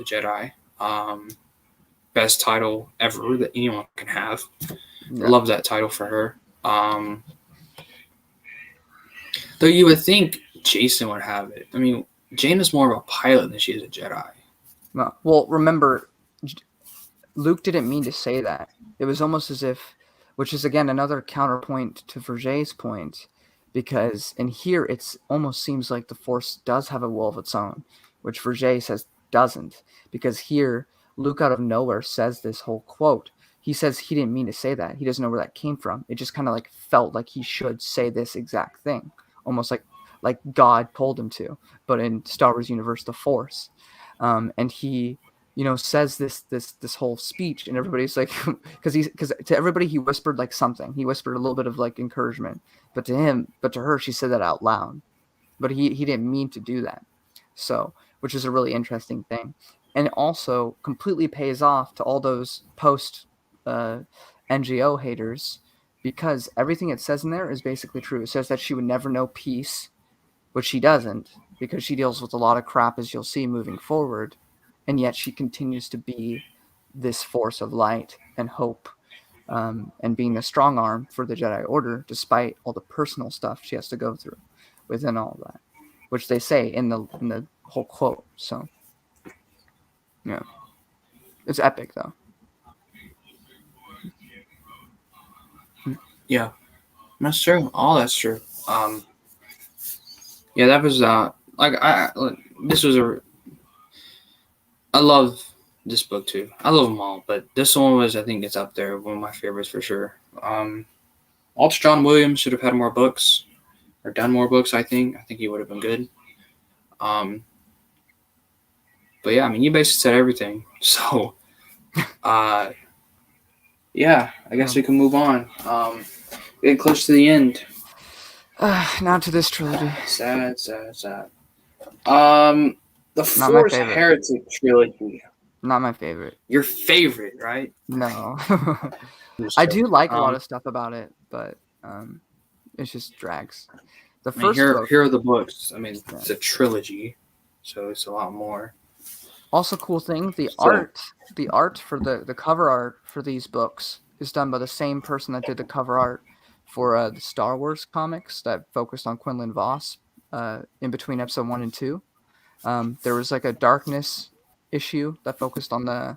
Jedi. Best title ever that anyone can have. Yeah. I love that title for her. Though you would think Jason would have it. I mean, Jaina's more of a pilot than she is a Jedi. No. Well, remember, Luke didn't mean to say that. It was almost as if, which is again another counterpoint to Verger's point, because in here it almost seems like the Force does have a will of its own, which Verger says doesn't, because here Luke out of nowhere says this whole quote. He says he didn't mean to say that. He doesn't know where that came from. It just kind of like felt like he should say this exact thing, almost like God told him to, but in Star Wars universe, the Force, and he says this whole speech, and everybody's like, because to everybody he whispered like something. He whispered a little bit of like encouragement, but to her she said that out loud, but he didn't mean to do that. So, which is a really interesting thing, and it also completely pays off to all those post NGO haters, because everything it says in there is basically true. It says that she would never know peace, which she doesn't, because she deals with a lot of crap, as you'll see moving forward. And yet she continues to be this force of light and hope, and being a strong arm for the Jedi Order, despite all the personal stuff she has to go through within all of that, which they say in the whole quote. So, yeah, it's epic though. Yeah, that's true. All that's true. Yeah, that was I love this book too. I love them all, but this one was, I think it's up there, one of my favorites for sure. Walter John Williams should have had more books or done more books. I think he would have been good. But yeah, I mean, you basically said everything. So, yeah, I guess we can move on. Getting close to the end. Now to this trilogy. Sad. The Force Heretic trilogy. Not my favorite. Your favorite, right? No. I do like a lot of stuff about it, but it just drags. The first book. Here are the books. I mean, it's a trilogy, so it's a lot more. Also, cool thing, the art for the cover art for these books is done by the same person that did the cover art for the Star Wars comics that focused on Quinlan Vos in between episode 1 and 2. There was like a Darkness issue that focused on the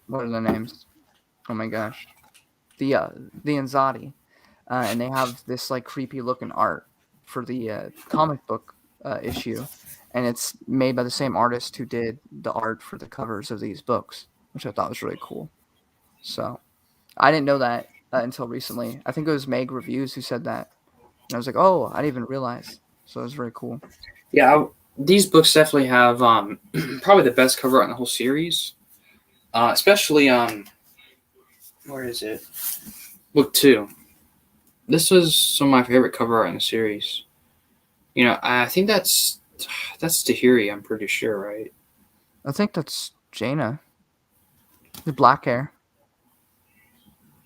what are the names? Oh my gosh, the Anzati, and they have this like creepy looking art for the comic book issue, and it's made by the same artist who did the art for the covers of these books, which I thought was really cool. So I didn't know that until recently. I think it was Meg Reviews who said that, and I was like, oh, I didn't even realize. So it was very cool. Yeah, these books definitely have probably the best cover art in the whole series, especially where is it? Book 2. This was some of my favorite cover art in the series. I think that's Tahiri, I'm pretty sure, right? I think that's Jaina. The black hair.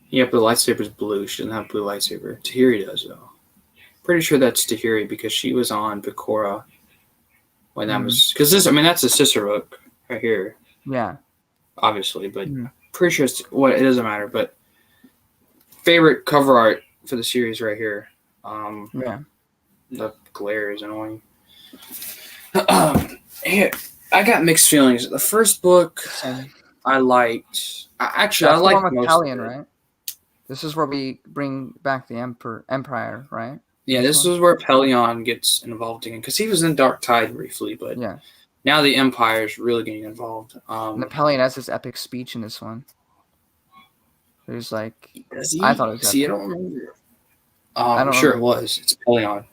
Yeah, but the lightsaber's blue. She doesn't have a blue lightsaber. Tahiri does, though. Pretty sure that's Tahiri because she was on Bakura when that was. Because this, I mean, that's a sister book right here, Yeah. obviously, but pretty sure it's what it doesn't matter. But favorite cover art for the series right here. Yeah. The glare is annoying. Here, I got mixed feelings. The first book I liked. Actually, That's I the one liked with most of Pelion, it. right? This is where we bring back the Empire, right? Yeah, this is where Pelion gets involved again because he was in Dark Tide briefly, but now the Empire is really getting involved. And the Pelion has this epic speech in this one. There's like, does he? I thought it was See, epic. I don't remember. I I'm don't sure remember. it was. It's Pelion.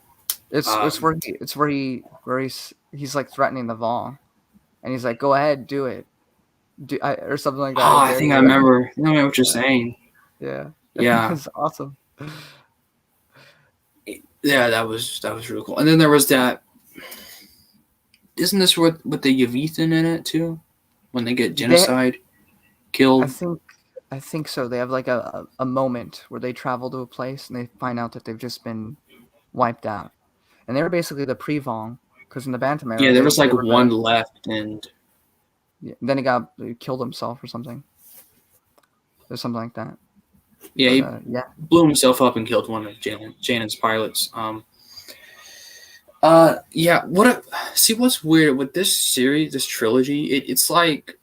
It's where he's like threatening the Vol, and he's like, "Go ahead, do it," or something like that. Oh, I think I remember. I know what you're saying. Yeah. Yeah. It's awesome. Yeah, that was really cool. And then there was that. Isn't this with the Yavithan in it too? When they get genocide killed. I think so. They have like a moment where they travel to a place and they find out that they've just been wiped out, and they were basically the pre-Vong because in the Bantam era, Yeah, there was like one left, and then he killed himself or something. Or something like that. Yeah, he blew himself up and killed one of Janet's pilots. What's weird with this series, this trilogy? It's like,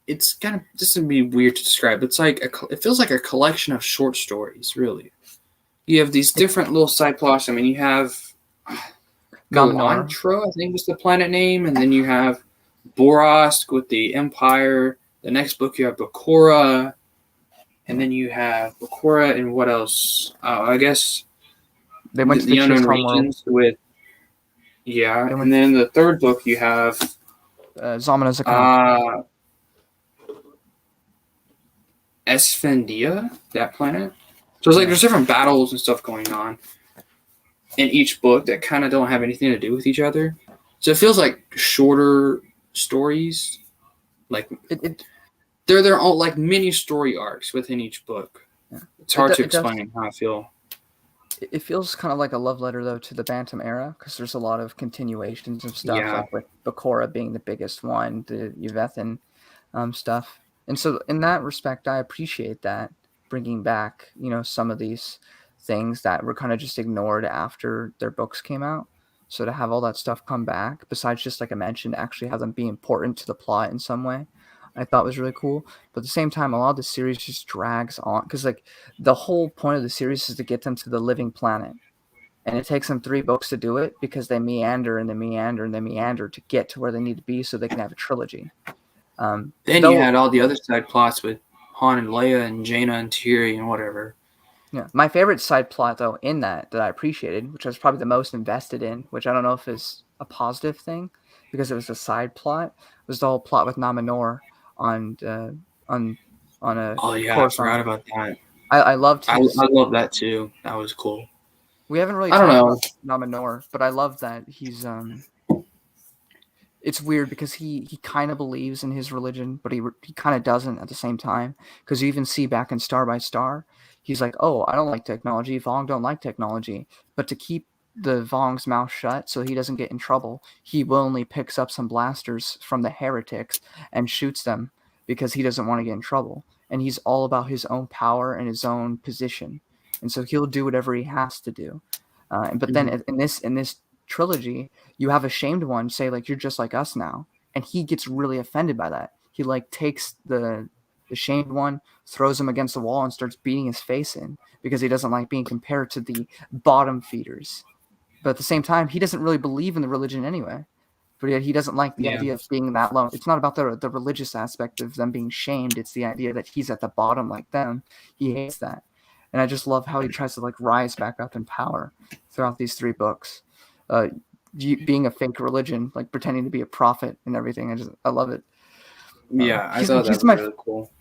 it's kind of, this would be weird to describe. It's like it feels like a collection of short stories. Really, you have these different little side plots. I mean, you have Galantra, I think was the planet name, and then you have Borosk with the Empire. The next book you have Bakura. And then you have Bakura and what else? I guess they went to the unknown regions with. Yeah, and then in the third book you have Zamana's account. Esfendia, that planet. So it's like there's different battles and stuff going on in each book that kind of don't have anything to do with each other. So it feels like shorter stories, like they're all like mini story arcs within each book. Yeah. It's hard to explain how I feel. It feels kind of like a love letter, though, to the Bantam era, because there's a lot of continuations of stuff, like with Bakura being the biggest one, the Yvethan stuff. And so in that respect, I appreciate that, bringing back, some of these things that were kind of just ignored after their books came out. So to have all that stuff come back, besides just, like I mentioned, actually have them be important to the plot in some way, I thought was really cool. But at the same time, a lot of the series just drags on because like the whole point of the series is to get them to the living planet, and it takes them 3 books to do it because they meander and they meander and they meander to get to where they need to be so they can have a trilogy. Then you had all the other side plots with Han and Leia and Jaina and Tahiri and whatever. Yeah, my favorite side plot though in that I appreciated, which I was probably the most invested in, which I don't know if is a positive thing because it was a side plot, was the whole plot with Naminor on a I forgot about that. I loved his, I love that too. That was cool. We haven't really talked about Naminor, but I love that he's it's weird because he kind of believes in his religion, but he kind of doesn't at the same time, because you even see back in Star by Star, he's like, oh, I don't like technology, Vong don't like technology, but to keep the Vong's mouth shut so he doesn't get in trouble, he willingly picks up some blasters from the heretics and shoots them because he doesn't want to get in trouble. And he's all about his own power and his own position, and so he'll do whatever he has to do. But then in this trilogy, you have a shamed one say like, you're just like us now, and he gets really offended by that. He like takes the shamed one, throws him against the wall, and starts beating his face in because he doesn't like being compared to the bottom feeders. But at the same time, he doesn't really believe in the religion anyway. But yet he doesn't like the idea of being that low. It's not about the religious aspect of them being shamed. It's the idea that he's at the bottom like them. He hates that. And I just love how he tries to like rise back up in power throughout these 3 books. Being a fake religion, like pretending to be a prophet and everything. I love it. I thought that was really cool.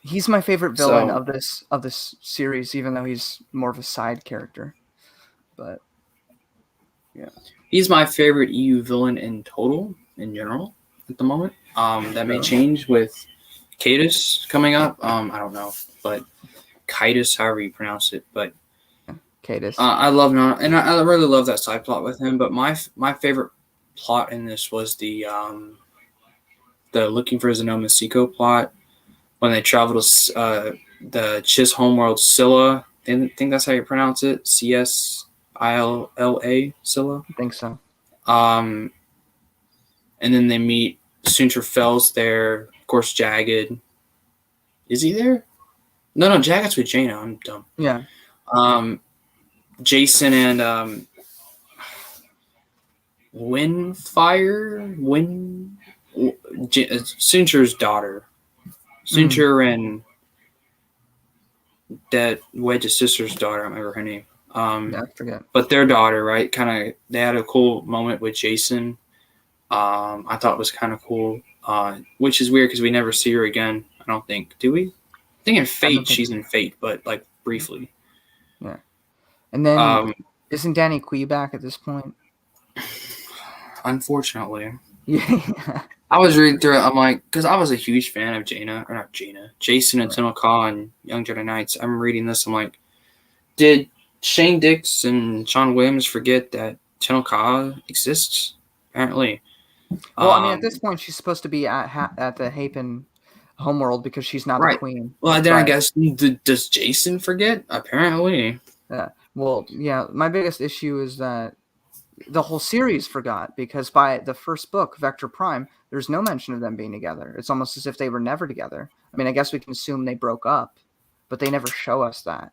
He's my favorite villain of this series, even though he's more of a side character. But yeah, he's my favorite EU villain in general. at the moment. That may change with Cadus coming up. I don't know, but Cadus, however you pronounce it. But Cadus. I love and I really love that side plot with him. But my favorite plot in this was the looking for Xenomasiko plot when they travel to the Chiss homeworld Scylla. I think that's how you pronounce it. Cilla, Scylla. I think so. And then they meet Sunter Fell's there. Of course, Jagged. Is he there? No, Jagged's with Jaina. I'm dumb. Yeah. Jason and Sunter's daughter. Sunter and that Wedge's sister's daughter. I don't remember her name. Yeah, I forget. But their daughter, right? Kind of, they had a cool moment with Jason. I thought it was kind of cool, which is weird because we never see her again. I don't think. Do we? I think in Fate, she's in Fate, but like briefly. Yeah. And then isn't Danny Quee back at this point? Unfortunately. Yeah. I was reading through it. I'm like, because I was a huge fan of Jason and Tenno Ka and Young Jedi Knights. I'm reading this. I'm like, did Shane Dix and Sean Williams forget that Tenno Ka exists? Apparently. Well, I mean, at this point, she's supposed to be at the Hapen homeworld because she's not the queen. Well, then I guess, does Jason forget? Apparently. Yeah. Well, yeah, my biggest issue is that the whole series forgot because by the first book, Vector Prime, there's no mention of them being together. It's almost as if they were never together. I mean, I guess we can assume they broke up, but they never show us that.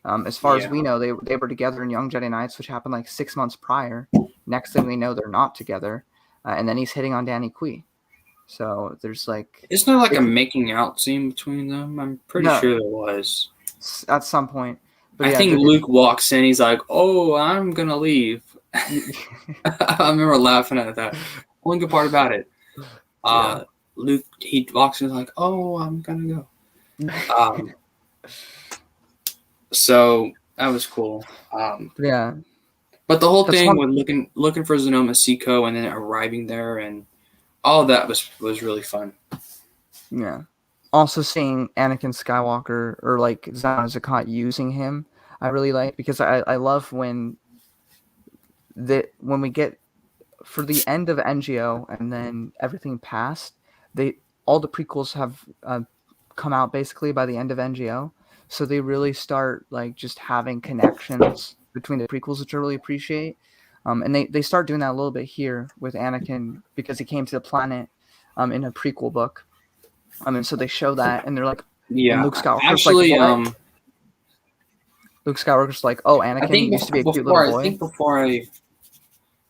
As far as we know, they were together in Young Jedi Knights, which happened like 6 months prior. Next thing we know, they're not together. And then he's hitting on Danny Quee. So there's like... Isn't there like a making out scene between them? I'm pretty sure there was. At some point. But I think Luke walks in. He's like, oh, I'm going to leave. I remember laughing at that. One good part about it. Luke, he walks in like, oh, I'm going to go. So that was cool. Yeah. But the whole thing with looking for Xenomasiko and then arriving there and all of that was really fun. Yeah. Also seeing Anakin Skywalker or like Zana Zakat using him, I really like because I love when we get for the end of NGO and then everything passed, all the prequels have come out basically by the end of NGO. So they really start like just having connections between the prequels, which I really appreciate. And they start doing that a little bit here with Anakin because he came to the planet in a prequel book. And so they show that and they're like, yeah, Luke Skywalker's actually, like, Luke Skywalker's like, oh, Anakin used to be a cute little boy. I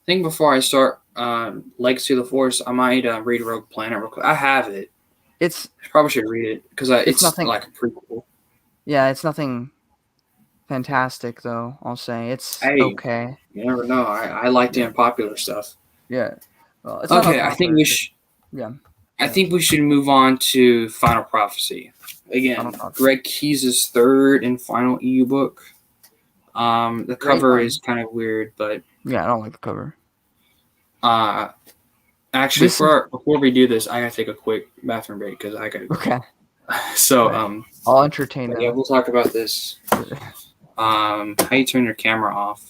think before I start Legacy of the Force, I might read Rogue Planet real quick. I have it. I probably should read it because it's nothing like a prequel. Yeah, it's nothing fantastic though. I'll say it's okay. You never know. I like the unpopular stuff. Yeah. Well, it's okay. I think we should. Yeah. I think we should move on to Final Prophecy. Again, Greg Keyes' third and final EU book. The cover is kind of weird, but yeah, I don't like the cover. Actually, before we do this, I gotta take a quick bathroom break because I gotta go. Okay. So I'll entertain them. Yeah, we'll talk about this. How you turn your camera off?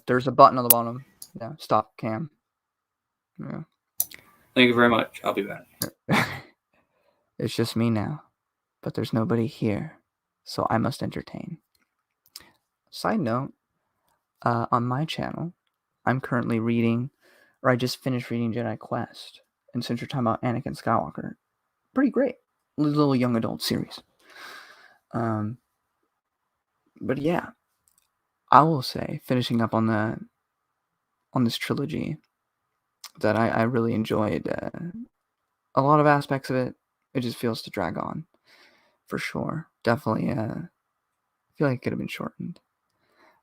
There's a button on the bottom. Yeah, stop cam. Yeah. Thank you very much. I'll be back. It's just me now, but there's nobody here, so I must entertain. Side note, on my channel, I'm currently reading, or I just finished reading Jedi Quest, and since you're talking about Anakin Skywalker, pretty great. Little young adult series. But yeah, I will say, finishing up on this trilogy, that I really enjoyed a lot of aspects of it. It just feels to drag on, for sure. Definitely, I feel like it could have been shortened.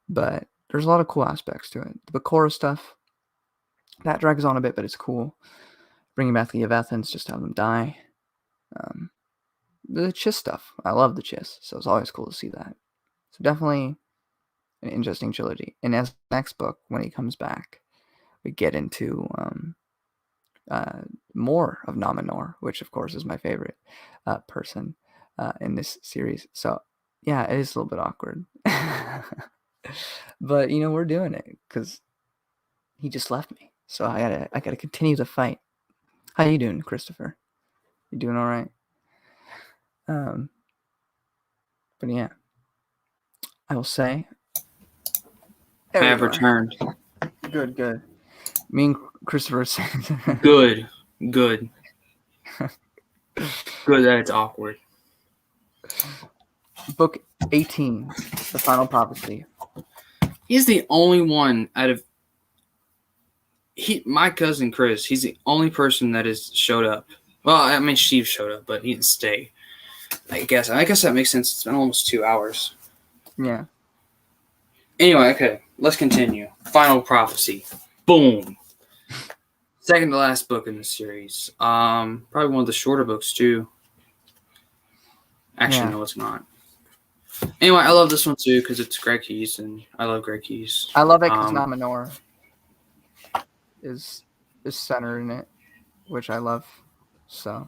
But there's a lot of cool aspects to it. The Bakura stuff, that drags on a bit, but it's cool. Bringing back the Yavethans, just have them die. The Chiss stuff, I love the Chiss, so it's always cool to see that. So definitely an interesting trilogy. And as the next book, when he comes back, we get into more of Nominor, which of course is my favorite person in this series. So yeah, it is a little bit awkward. But we're doing it because he just left me. So I gotta continue the fight. How you doing, Christopher? You doing all right? But yeah, I will say. I have returned. Good. Me and Christopher said. Good. Good that it's awkward. Book 18, The Final Prophecy. He's the only one out of my cousin Chris. He's the only person that has showed up. Well, I mean, Steve showed up, but he didn't stay. I guess that makes sense. It's been almost 2 hours. Yeah. Anyway, okay, let's continue. Final Prophecy. Boom. Second to last book in the series. Probably one of the shorter books too. Actually, no, it's not. Anyway, I love this one too because it's Greg Keyes, and I love Greg Keyes. I love it because Nominor is centered in it, which I love. So,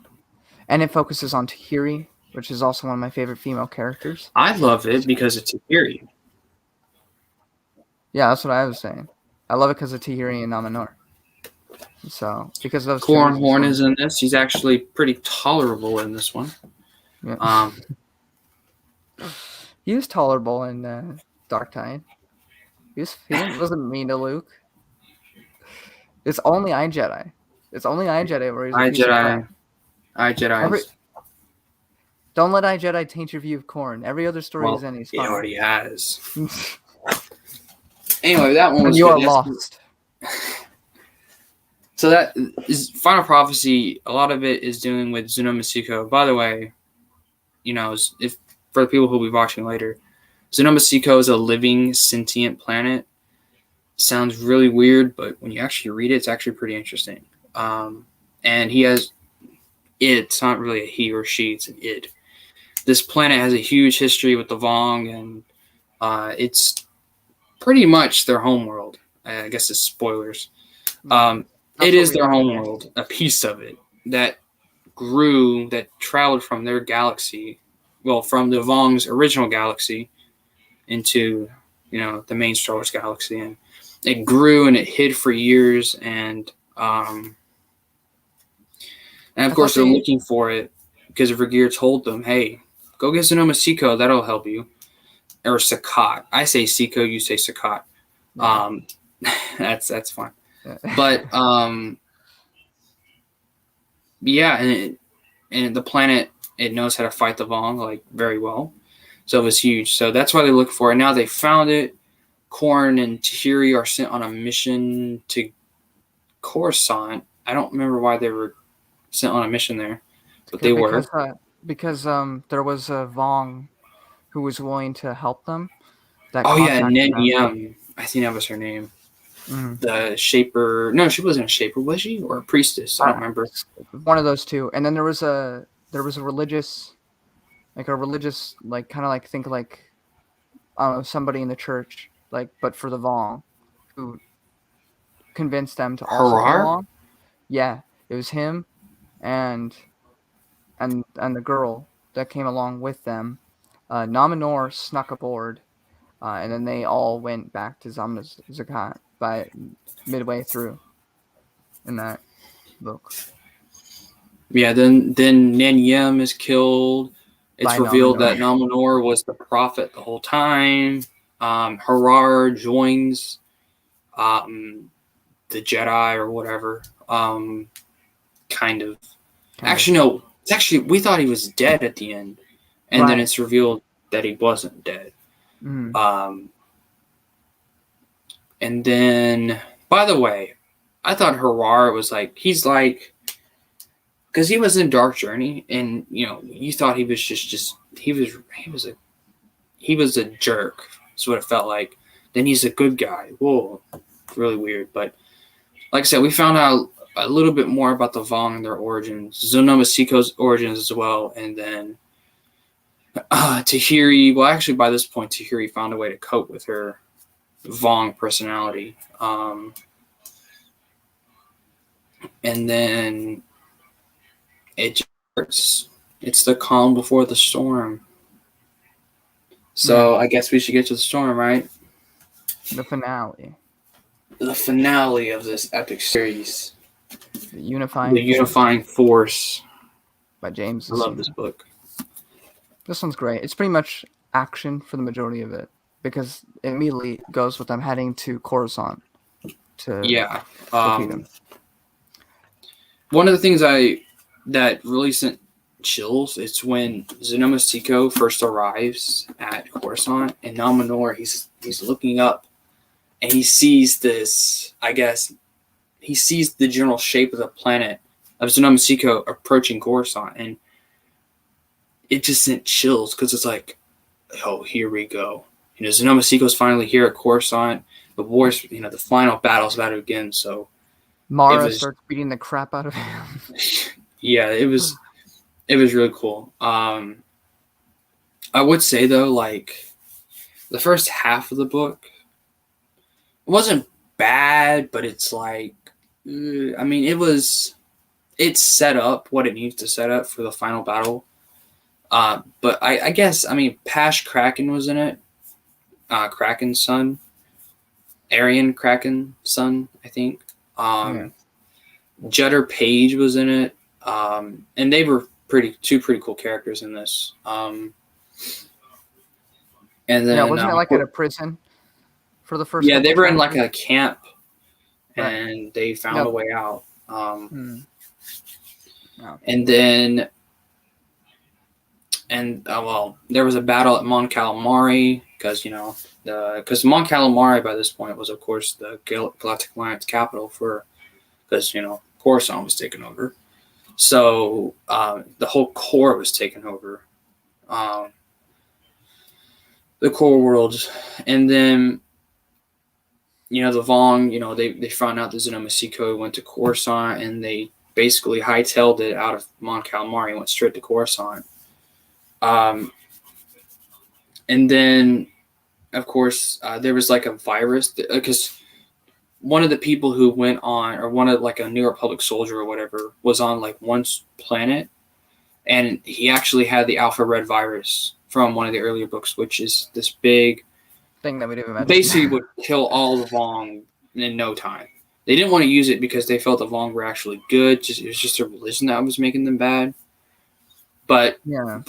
and it focuses on Tahiri, which is also one of my favorite female characters. I love it because it's Tahiri. Yeah, that's what I was saying. I love it because of Tahiri and Nominor. So, because those Corn Horn is in this. He's actually pretty tolerable in this one. Yeah. He was tolerable in Dark Tide. He wasn't mean to Luke. It's only iJedi. It's only iJedi where he's iJedi. iJedi. Don't let iJedi taint your view of Corn. Every other story he's in, he's fine. He already has. Anyway, that one was. And you are lost. So that is Final Prophecy. A lot of it is dealing with Zunomasiko. By the way, if for the people who will be watching later, Zunomasiko is a living, sentient planet. Sounds really weird, but when you actually read it, it's actually pretty interesting. And he has it's not really a he or she, it's an it. This planet has a huge history with the Vong, and it's pretty much their homeworld. I guess it's spoilers. It is their homeworld, a piece of it that traveled from their galaxy, from the Vong's original galaxy into, the main Star Wars galaxy. And it grew and it hid for years. And of course, they're looking for it because Vergeer told them, hey, go get Zunomasiko, that'll help you. Or Sakat. I say Siko, you say Sakat. That's fine. But and the planet, it knows how to fight the Vong very well, so it was huge. So that's why they look for it. Now they found it. Korn and Tahiri are sent on a mission to Coruscant. I don't remember why they were sent on a mission there, but they were because there was a Vong who was willing to help them. Nen Yem. I think that was her name. Mm-hmm. The Shaper. No, she wasn't a Shaper, was she? Or a Priestess? I don't remember. One of those two. And then there was a religious, think somebody in the church, but for the Vong, who convinced them to also come along. Yeah, it was him, and the girl that came along with them. Nominor snuck aboard, and then they all went back to Zamna Zakat by midway through in that book. Yeah, then Nen Yem is killed. It's revealed that Nominor was the prophet the whole time. Harar joins the Jedi or whatever. Kind of. Actually, no. We thought he was dead at the end. And then it's revealed that he wasn't dead. Mm. And then, by the way, I thought Harar was because he was in Dark Journey, and you thought he was he was a jerk. That's what it felt like. Then he's a good guy. Whoa, really weird. But like I said, we found out a little bit more about the Vong and their origins, Zunomasiko's origins as well, and then Tahiri. Well, actually, by this point, Tahiri found a way to cope with her Vong personality. And then it just starts. It's the calm before the storm. So I guess we should get to the storm, right? The finale. The finale of this epic series. The Unifying The Unifying Force. by James. I love this book. This one's great. It's pretty much action for the majority of it because it immediately goes with them heading to Coruscant to defeat him. One of the things that really sent chills, it's when Xenomasiko first arrives at Coruscant, and Nominor, he's looking up, and he sees this, I guess, he sees the general shape of the planet of Xenomasiko approaching Coruscant, and it just sent chills, because it's like, oh, here we go. You know, Xenomasiko's finally here at Coruscant, the war's, you know, the final battle's about to begin, so Mara starts beating the crap out of him. Yeah, it was really cool. I would say though, like the first half of the book wasn't bad, but it's like, I mean, it's set up what it needs to set up for the final battle. But I guess, I mean, Pash Kraken was in it. Kraken's son, Arian Kraken's son, I think. Jetter Page was in it. And they were two pretty cool characters in this. And then wasn't it like at a prison for the first? Yeah, they were in like a camp, and they found a way out. And then, well, there was a battle at Mon Calamari because Mon Calamari by this point was, of course, the Galactic Alliance capital because Coruscant was taken over. So the whole core was taken over, the core world, and then the Vong, they found out that Xenomasiko went to Coruscant, and they basically hightailed it out of Mon Calamari and went straight to Coruscant. And then, of course, there was like a virus because one of the people who went on, or one of like a New Republic soldier or whatever, was on like one planet, and he actually had the Alpha Red virus from one of the earlier books, which is this big thing that we didn't mention. Basically would kill all the Vong in no time. They didn't want to use it because they felt the Vong were actually good. It was just a religion that was making them bad. But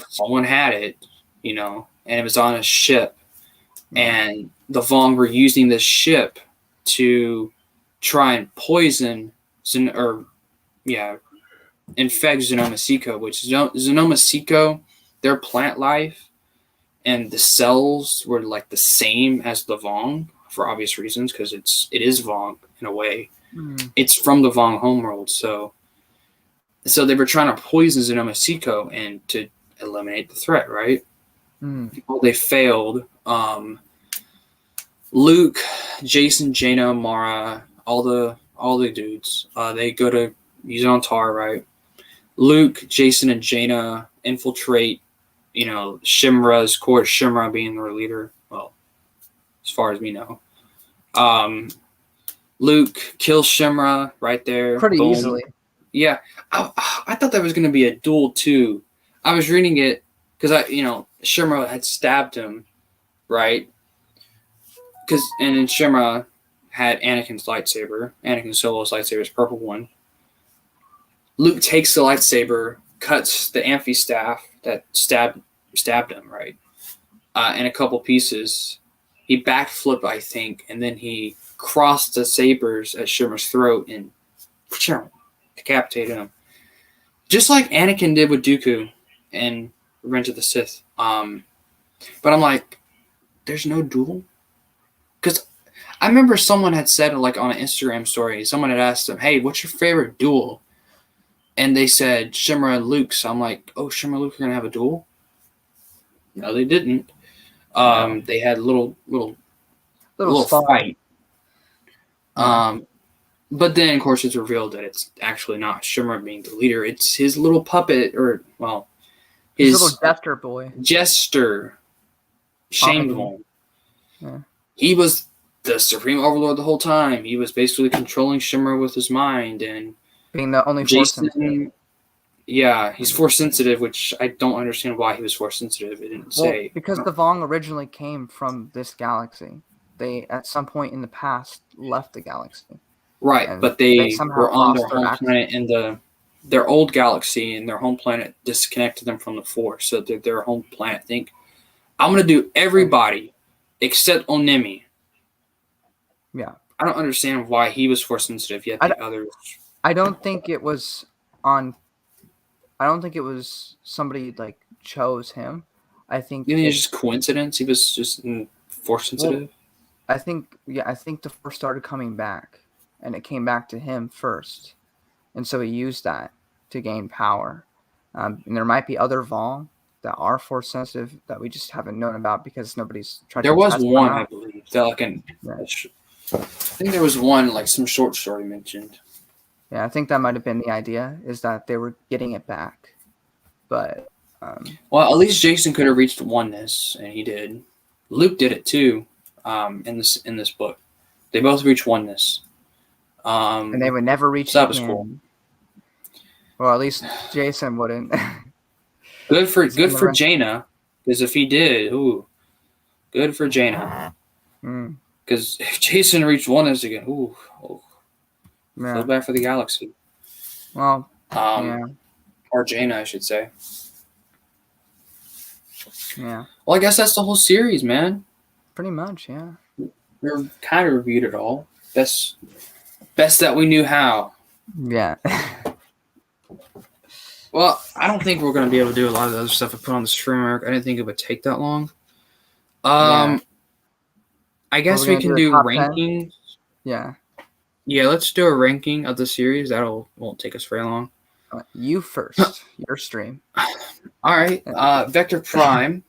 someone had it, and it was on a ship. And the Vong were using this ship to try and poison infect Xenomasiko, which Xenomasiko, their plant life and the cells were like the same as the Vong for obvious reasons, because it is Vong in a way. It's from the Vong homeworld, so they were trying to poison Xenomasiko and to eliminate the threat, right? Well, they failed. Luke, Jason, Jaina, Mara, all the dudes, they go to Yuzon Tar, right? Luke, Jason, and Jaina infiltrate, Shimra's court, Shimra being their leader. Well, as far as we know. Luke kills Shimra right there. Pretty easily. Yeah. I thought that was going to be a duel too. I was reading it because Shimra had stabbed him, right? And then Shimra had Anakin's lightsaber. Anakin Solo's lightsaber is purple one. Luke takes the lightsaber, cuts the amphi-staff that stabbed him, right? In a couple pieces. He backflipped, I think, and then he crossed the sabers at Shimra's throat and decapitated him. Just like Anakin did with Dooku in Revenge of the Sith. But I'm like, there's no duel? Because I remember someone had said, like on an Instagram story, someone had asked them, hey, what's your favorite duel? And they said Shimra and Luke. So I'm like, oh, Shimra and Luke are going to have a duel? No, they didn't. They had a little fight. But then, of course, it's revealed that it's actually not Shimra being the leader. It's his little puppet, his little jester boy. Jester. Shamed one. Yeah. He was the supreme overlord the whole time. He was basically controlling Shimra with his mind, and being the only force sensitive. Jason, yeah, he's force sensitive, which I don't understand why he was force sensitive. It didn't say. Because the Vong originally came from this galaxy. They, at some point in the past, left the galaxy. Right, And but they somehow were on lost their home access. planet in their old galaxy, and their home planet disconnected them from the Force. So their home planet think, I'm going to do everybody except Onemi. Yeah. I don't understand why he was force sensitive, yet the others. I don't think it was somebody like chose him. I think You think it's just coincidence? He was just force sensitive? I think the Force started coming back, and it came back to him first. And so he used that to gain power. And there might be other Vong that are force sensitive that we just haven't known about because nobody's tried There to was test one, them I out. believe. That I think there was one, like some short story mentioned. Yeah, I think that might have been the idea, is that they were getting it back. But well, at least Jason could have reached oneness, and he did. Luke did it too. In this book, they both reached oneness. And they would never reach so that it was again. cool. Well, at least Jason wouldn't. Good for Jaina, because if he did, good for Jaina. Because if Jason reached oneness again, feel bad for the galaxy. Well, yeah. Or Jaina, I should say. Yeah. Well, I guess that's the whole series, man. Pretty much, yeah. We're kind of reviewed it all. Best that we knew how. Yeah. Well, I don't think we're going to be able to do a lot of the other stuff I put on this framework. I didn't think it would take that long. I guess we can do rankings. 10? Yeah. Yeah, let's do a ranking of the series. Won't take us very long. You first. Your stream. All right. Vector Prime.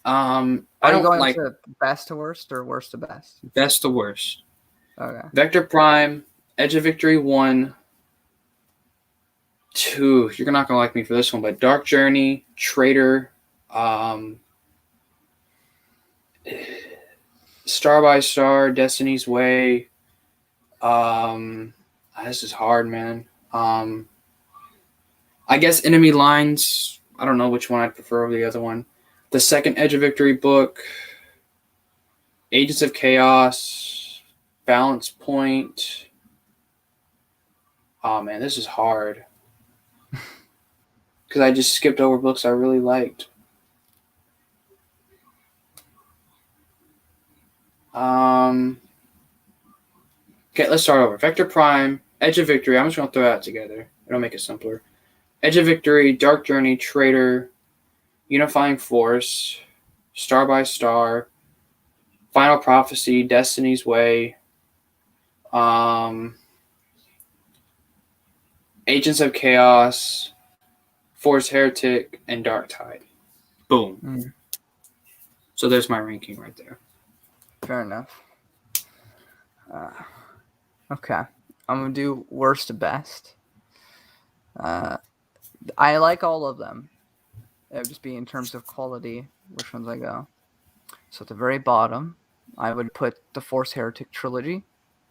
Are you going to best to worst or worst to best? Best to worst. Okay. Vector Prime, Edge of Victory 1, 2. You're not gonna like me for this one, but Dark Journey, Traitor, Star by Star, Destiny's Way. This is hard, man. I guess Enemy Lines. I don't know which one I'd prefer over the other one. The second Edge of Victory book, Agents of Chaos, Balance Point. Oh man, this is hard. Because I just skipped over books I really liked. Okay, let's start over. Vector Prime, Edge of Victory. I'm just going to throw that together. It'll make it simpler. Edge of Victory, Dark Journey, Traitor, Unifying Force, Star by Star, Final Prophecy, Destiny's Way, Agents of Chaos, Force Heretic, and Dark Tide. Boom. So there's my ranking right there. Fair enough. Okay. I'm going to do worst to best. I like all of them. It would just be in terms of quality, which ones I go. So at the very bottom, I would put the Force Heretic trilogy,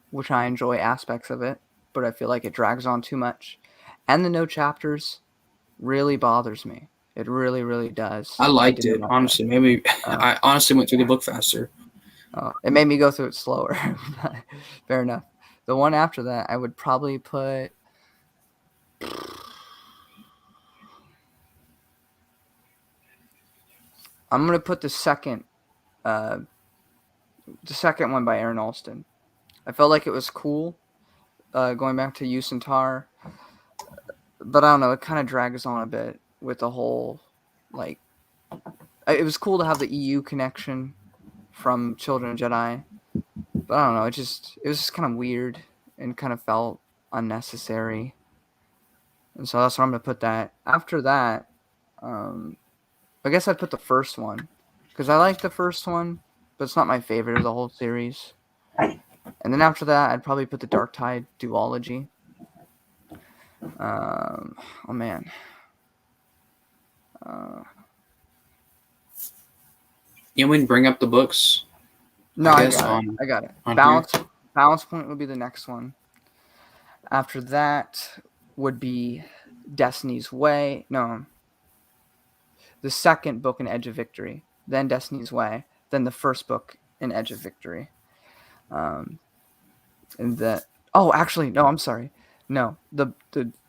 which I enjoy aspects of it, but I feel like it drags on too much. And the no chapters really bothers me. It really, really does. I liked it, honestly. Maybe I honestly went through the book faster. It made me go through it slower. Fair enough. The one after that, I would probably put... I'm going to put the second one by Aaron Alston. I felt like it was cool, going back to Yusintar. But I don't know, it kind of drags on a bit with the whole, like... It was cool to have the EU connection from Children of Jedi. But I don't know, it was just kind of weird and kind of felt unnecessary. And so that's where I'm going to put that. After that, I guess I'd put the first one. Because I like the first one, but it's not my favorite of the whole series. And then after that, I'd probably put the Dark Tide duology. Oh, man. You wouldn't bring up the books? No, I got it. Balance Point would be the next one. After that would be Destiny's Way. No, the second book in Edge of Victory, then Destiny's Way, then the first book in Edge of Victory. And that. Oh, actually, no. I'm sorry. No, the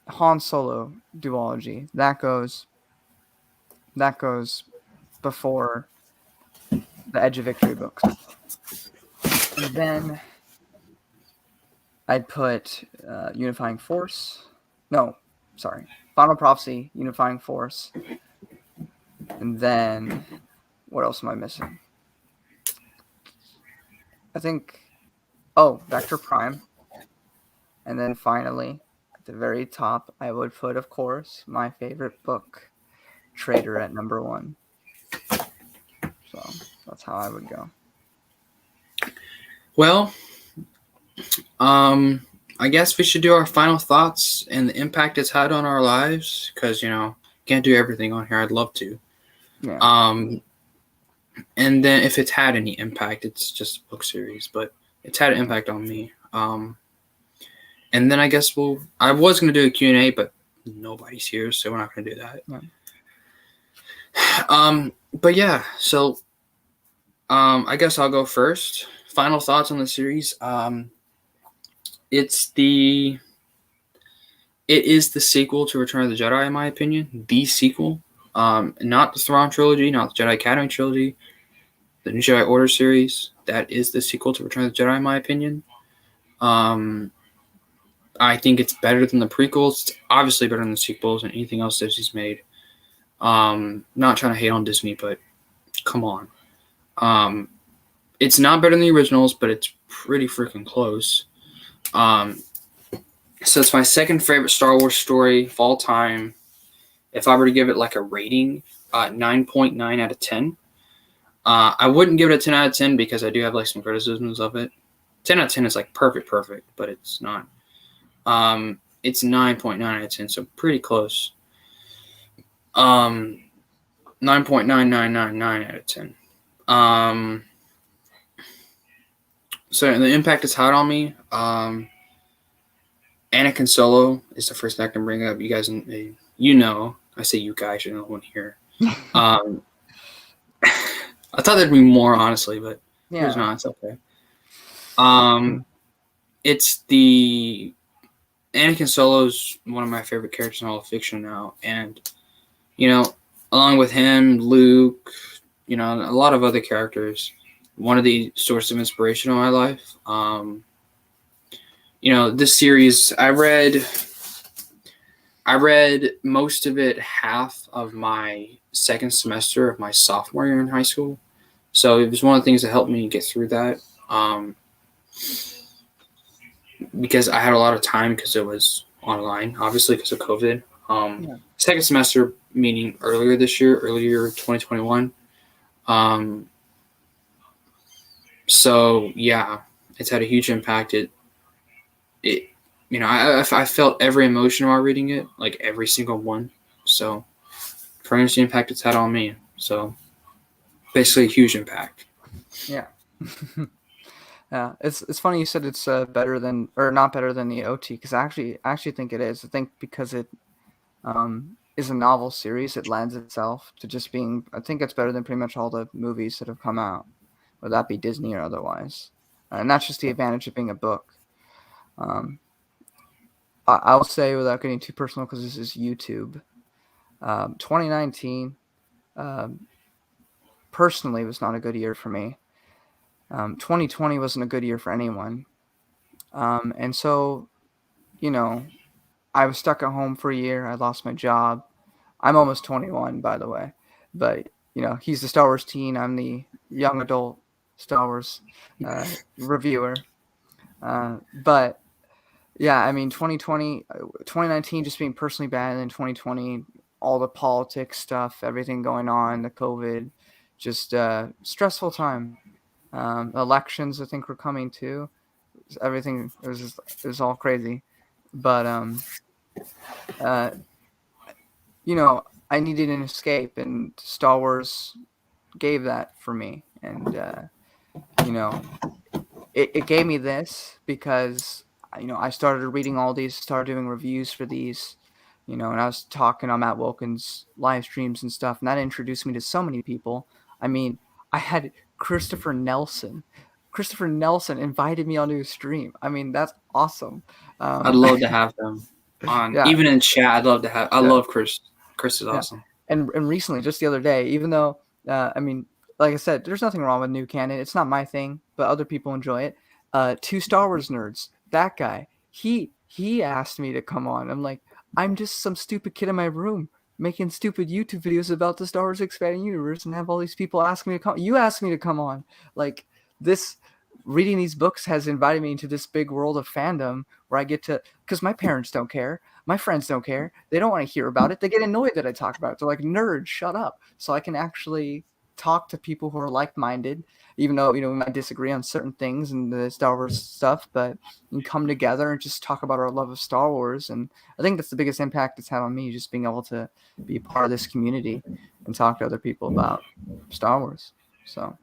Han Solo duology that goes before the Edge of Victory books. And then I'd put Unifying Force. No, sorry. Final Prophecy, Unifying Force. And then what else am I missing? I think, Vector Prime. And then finally, at the very top, I would put, of course, my favorite book, Traitor, at number 1. So that's how I would go. Well, I guess we should do our final thoughts and the impact it's had on our lives, because, can't do everything on here. I'd love to. Yeah. And then if it's had any impact, it's just a book series, but it's had an impact on me. And then I guess I was going to do a Q&A, but nobody's here, so we're not going to do that. Yeah. But yeah, so I guess I'll go first. Final thoughts on the series. It is the sequel to Return of the Jedi, in my opinion. The sequel. Not the Thrawn trilogy, not the Jedi Academy trilogy, the New Jedi Order series. That is the sequel to Return of the Jedi, in my opinion. I think it's better than the prequels. It's obviously better than the sequels and anything else Disney's made. Not trying to hate on Disney, but come on. It's not better than the originals, but it's pretty freaking close. So it's my second favorite Star Wars story of all time. If I were to give it like a rating, 9.9 out of 10. I wouldn't give it a 10 out of 10 because I do have like some criticisms of it. 10 out of 10 is like perfect, but it's not. It's 9.9 out of 10, so pretty close. 9.9999 out of 10. So the impact it's had on me, Anakin Solo is the first thing I can bring up. You guys, I say you guys, you're the one here. I thought there'd be more, honestly, but there's not. It's okay. It's the Anakin Solo's one of my favorite characters in all of fiction now, and along with him, Luke, a lot of other characters, one of the sources of inspiration in my life. This series, I read most of it half of my second semester of my sophomore year in high school. So it was one of the things that helped me get through that. Because I had a lot of time because it was online, obviously because of COVID. Second semester, meaning earlier 2021. So yeah, it's had a huge impact. I felt every emotion while reading it, like every single one. So pretty much the impact it's had on me. So basically a huge impact. Yeah. Yeah, it's funny you said it's better than, or not better than, the OT, because I actually think it is. I think because it is a novel series, it lends itself to just being. I think it's better than pretty much all the movies that have come out, whether that be Disney or otherwise. And that's just the advantage of being a book. I'll say, without getting too personal, because this is YouTube, 2019 personally was not a good year for me. 2020 wasn't a good year for anyone. And so, I was stuck at home for a year. I lost my job. I'm almost 21, by the way. But, he's the Star Wars teen. I'm the young adult Star Wars reviewer. But, yeah, I mean, 2019 just being personally bad. And then 2020, all the politics stuff, everything going on, the COVID, just stressful time. Elections, I think, were coming too. Everything, it was all crazy. But I needed an escape, and Star Wars gave that for me. And it gave me this because I started reading all these, started doing reviews for these, and I was talking on Matt Wilkins' live streams and stuff, and that introduced me to so many people. I mean, I had Christopher Nelson. Christopher Nelson invited me onto his stream. I mean, that's awesome. I'd love to have them on, Yeah. even in chat. I'd love to have. I love Chris. Chris is awesome. And recently, just the other day, even though, like I said, there's nothing wrong with new canon. It's not my thing, but other people enjoy it. Two Star Wars nerds. That guy, he asked me to come on. I'm like, I'm just some stupid kid in my room making stupid YouTube videos about the Star Wars expanding universe, and have all these people ask me to come. You asked me to come on. Like this, reading these books has invited me into this big world of fandom where I get to, because my parents don't care. My friends don't care. They don't want to hear about it. They get annoyed that I talk about it. They're like, nerd, shut up. So I can actually talk to people who are like-minded, even though, we might disagree on certain things and the Star Wars stuff, but we can come together and just talk about our love of Star Wars. And I think that's the biggest impact it's had on me, just being able to be a part of this community and talk to other people about Star Wars. So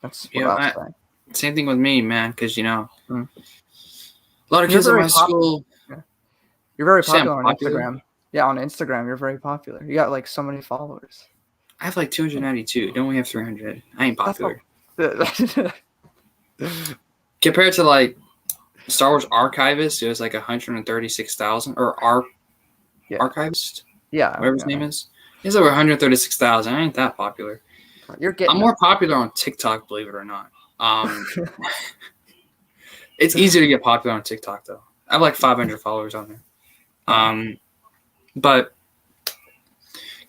that's what I'll say. Same thing with me, man, because, a lot of You're kids in very my school. You're very popular on popular? Instagram. Yeah, on Instagram, you're very popular. You got like so many followers. I have like 292. Don't we have 300? I ain't popular. Compared to like Star Wars Archivist, it was like 136,000, or Archivist. Yeah, whatever his name is. He's over 136,000. I ain't that popular. I'm more popular on TikTok, believe it or not. It's easy to get popular on TikTok though. I have like 500 followers on there. But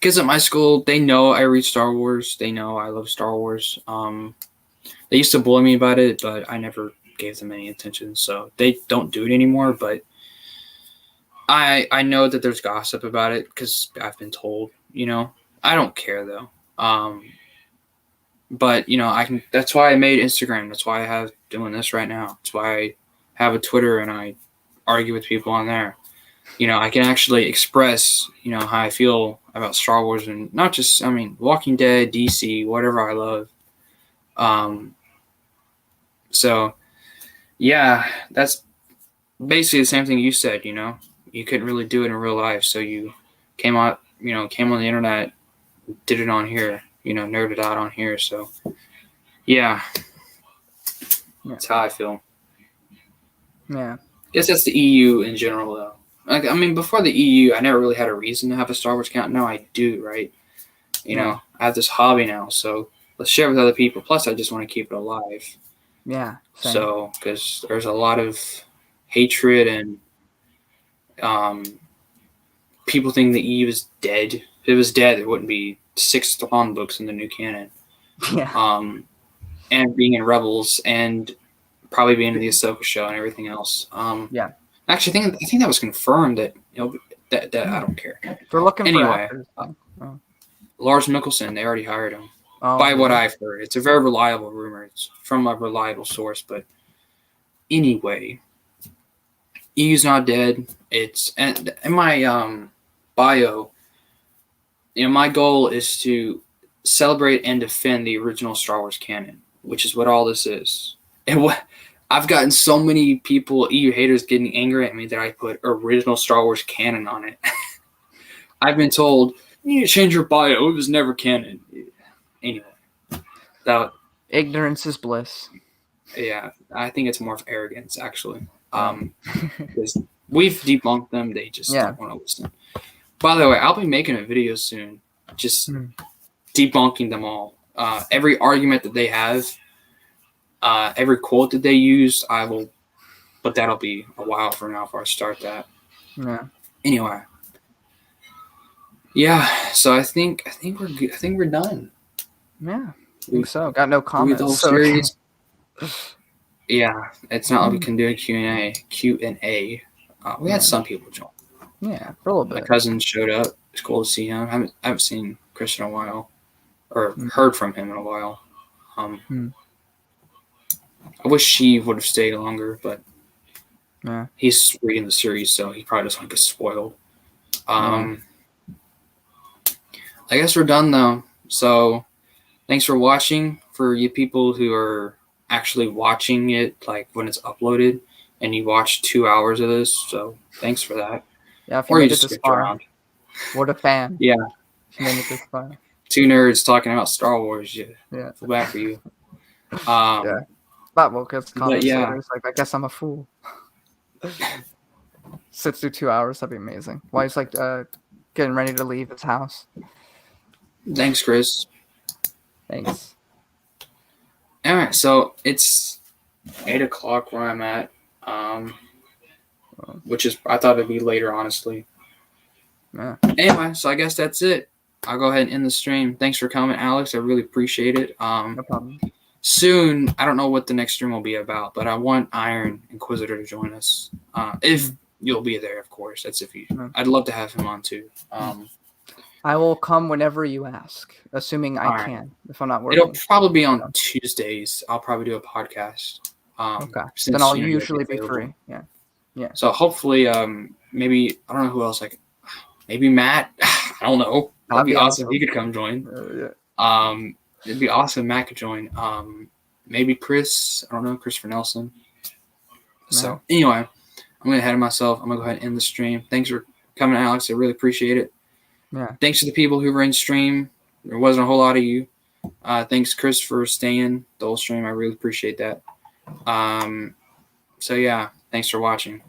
kids at my school, they know I read Star Wars. They know I love Star Wars. They used to bully me about it, but I never gave them any attention. So they don't do it anymore. But I know that there's gossip about it because I've been told. I don't care though. But I can. That's why I made Instagram. That's why I have doing this right now. That's why I have a Twitter and I argue with people on there. I can actually express, how I feel about Star Wars, and not just, Walking Dead, DC, whatever I love. So, yeah, that's basically the same thing you said. You couldn't really do it in real life, so you came on the internet, did it on here. Nerded out on here. So, yeah, that's how I feel. Yeah. Guess that's the EU in general, though. Before the EU, I never really had a reason to have a Star Wars account. Now I do, right? I have this hobby now, so let's share it with other people. Plus, I just want to keep it alive. Yeah. Same. So, because there's a lot of hatred and people think the EU is dead. If it was dead, there wouldn't be 6 Thrawn books in the new canon. Yeah. And being in Rebels and probably being in the Ahsoka show and everything else. Yeah. Actually, I think that was confirmed that that I don't care. They're looking anyway. For Lars Mikkelsen, they already hired him. Oh, by what I've heard, it's a very reliable rumor. It's from a reliable source. But anyway, EU's not dead. It's in my bio. My goal is to celebrate and defend the original Star Wars canon, which is what all this is. And I've gotten so many people, EU haters, getting angry at me that I put original Star Wars canon on it. I've been told, you need to change your bio. It was never canon. Anyway. Ignorance is bliss. Yeah, I think it's more of arrogance, actually. Because we've debunked them. They just don't want to listen. By the way, I'll be making a video soon, just debunking them all. Every argument that they have, every quote that they use, I will. But that'll be a while from now before I start that. Yeah. Anyway. Yeah. So I think we're good. I think we're done. Yeah. I think so. Got no comments. The whole series. Yeah, it's not like we can do a Q&A. We had some people join. Yeah, for a little bit. My cousin showed up. It's cool to see him. I haven't seen Chris in a while, or heard from him in a while. I wish he would have stayed longer, but he's reading the series, so he probably doesn't want to get spoiled. I guess we're done, though. So thanks for watching. For you people who are actually watching it, like when it's uploaded, and you watched 2 hours of this, so thanks for that. Yeah, if you Or you made it just this skipped far, around. what a fan. Yeah, If you made it this far. 2 nerds talking about Star Wars. Yeah, Yeah. feel bad for you. Yeah. But well, because But yeah, commentators, like, I guess I'm a fool. Sits through 2 hours, that'd be amazing. While he's like getting ready to leave his house. thanks, Chris. Thanks. All right, so it's 8 o'clock where I'm at, which is I thought it'd be later, honestly. Yeah. Anyway, so I guess that's it. I'll go ahead and end the stream. Thanks for coming, Alex. I really appreciate it. No problem. Soon, I don't know what the next stream will be about, but I want Iron Inquisitor to join us. If you'll be there, of course. That's if you. I'd love to have him on too. I will come whenever you ask, assuming I Alright. can. If I'm not working, It'll probably be on Tuesdays. I'll probably do a podcast. okay. Since, Then I'll you'll usually be available. free. Yeah. Yeah. So hopefully, maybe I don't know who else. Like maybe Matt. I don't know. That'd be awesome. He could come join. Yeah. It'd be awesome. Matt could join. Maybe Chris. I don't know. Christopher Nelson. So anyway, I'm gonna head of myself. I'm gonna go ahead and end the stream. Thanks for coming, Alex. I really appreciate it. Yeah. Thanks to the people who were in stream. There wasn't a whole lot of you. Thanks, Chris, for staying the whole stream. I really appreciate that. So yeah, thanks for watching.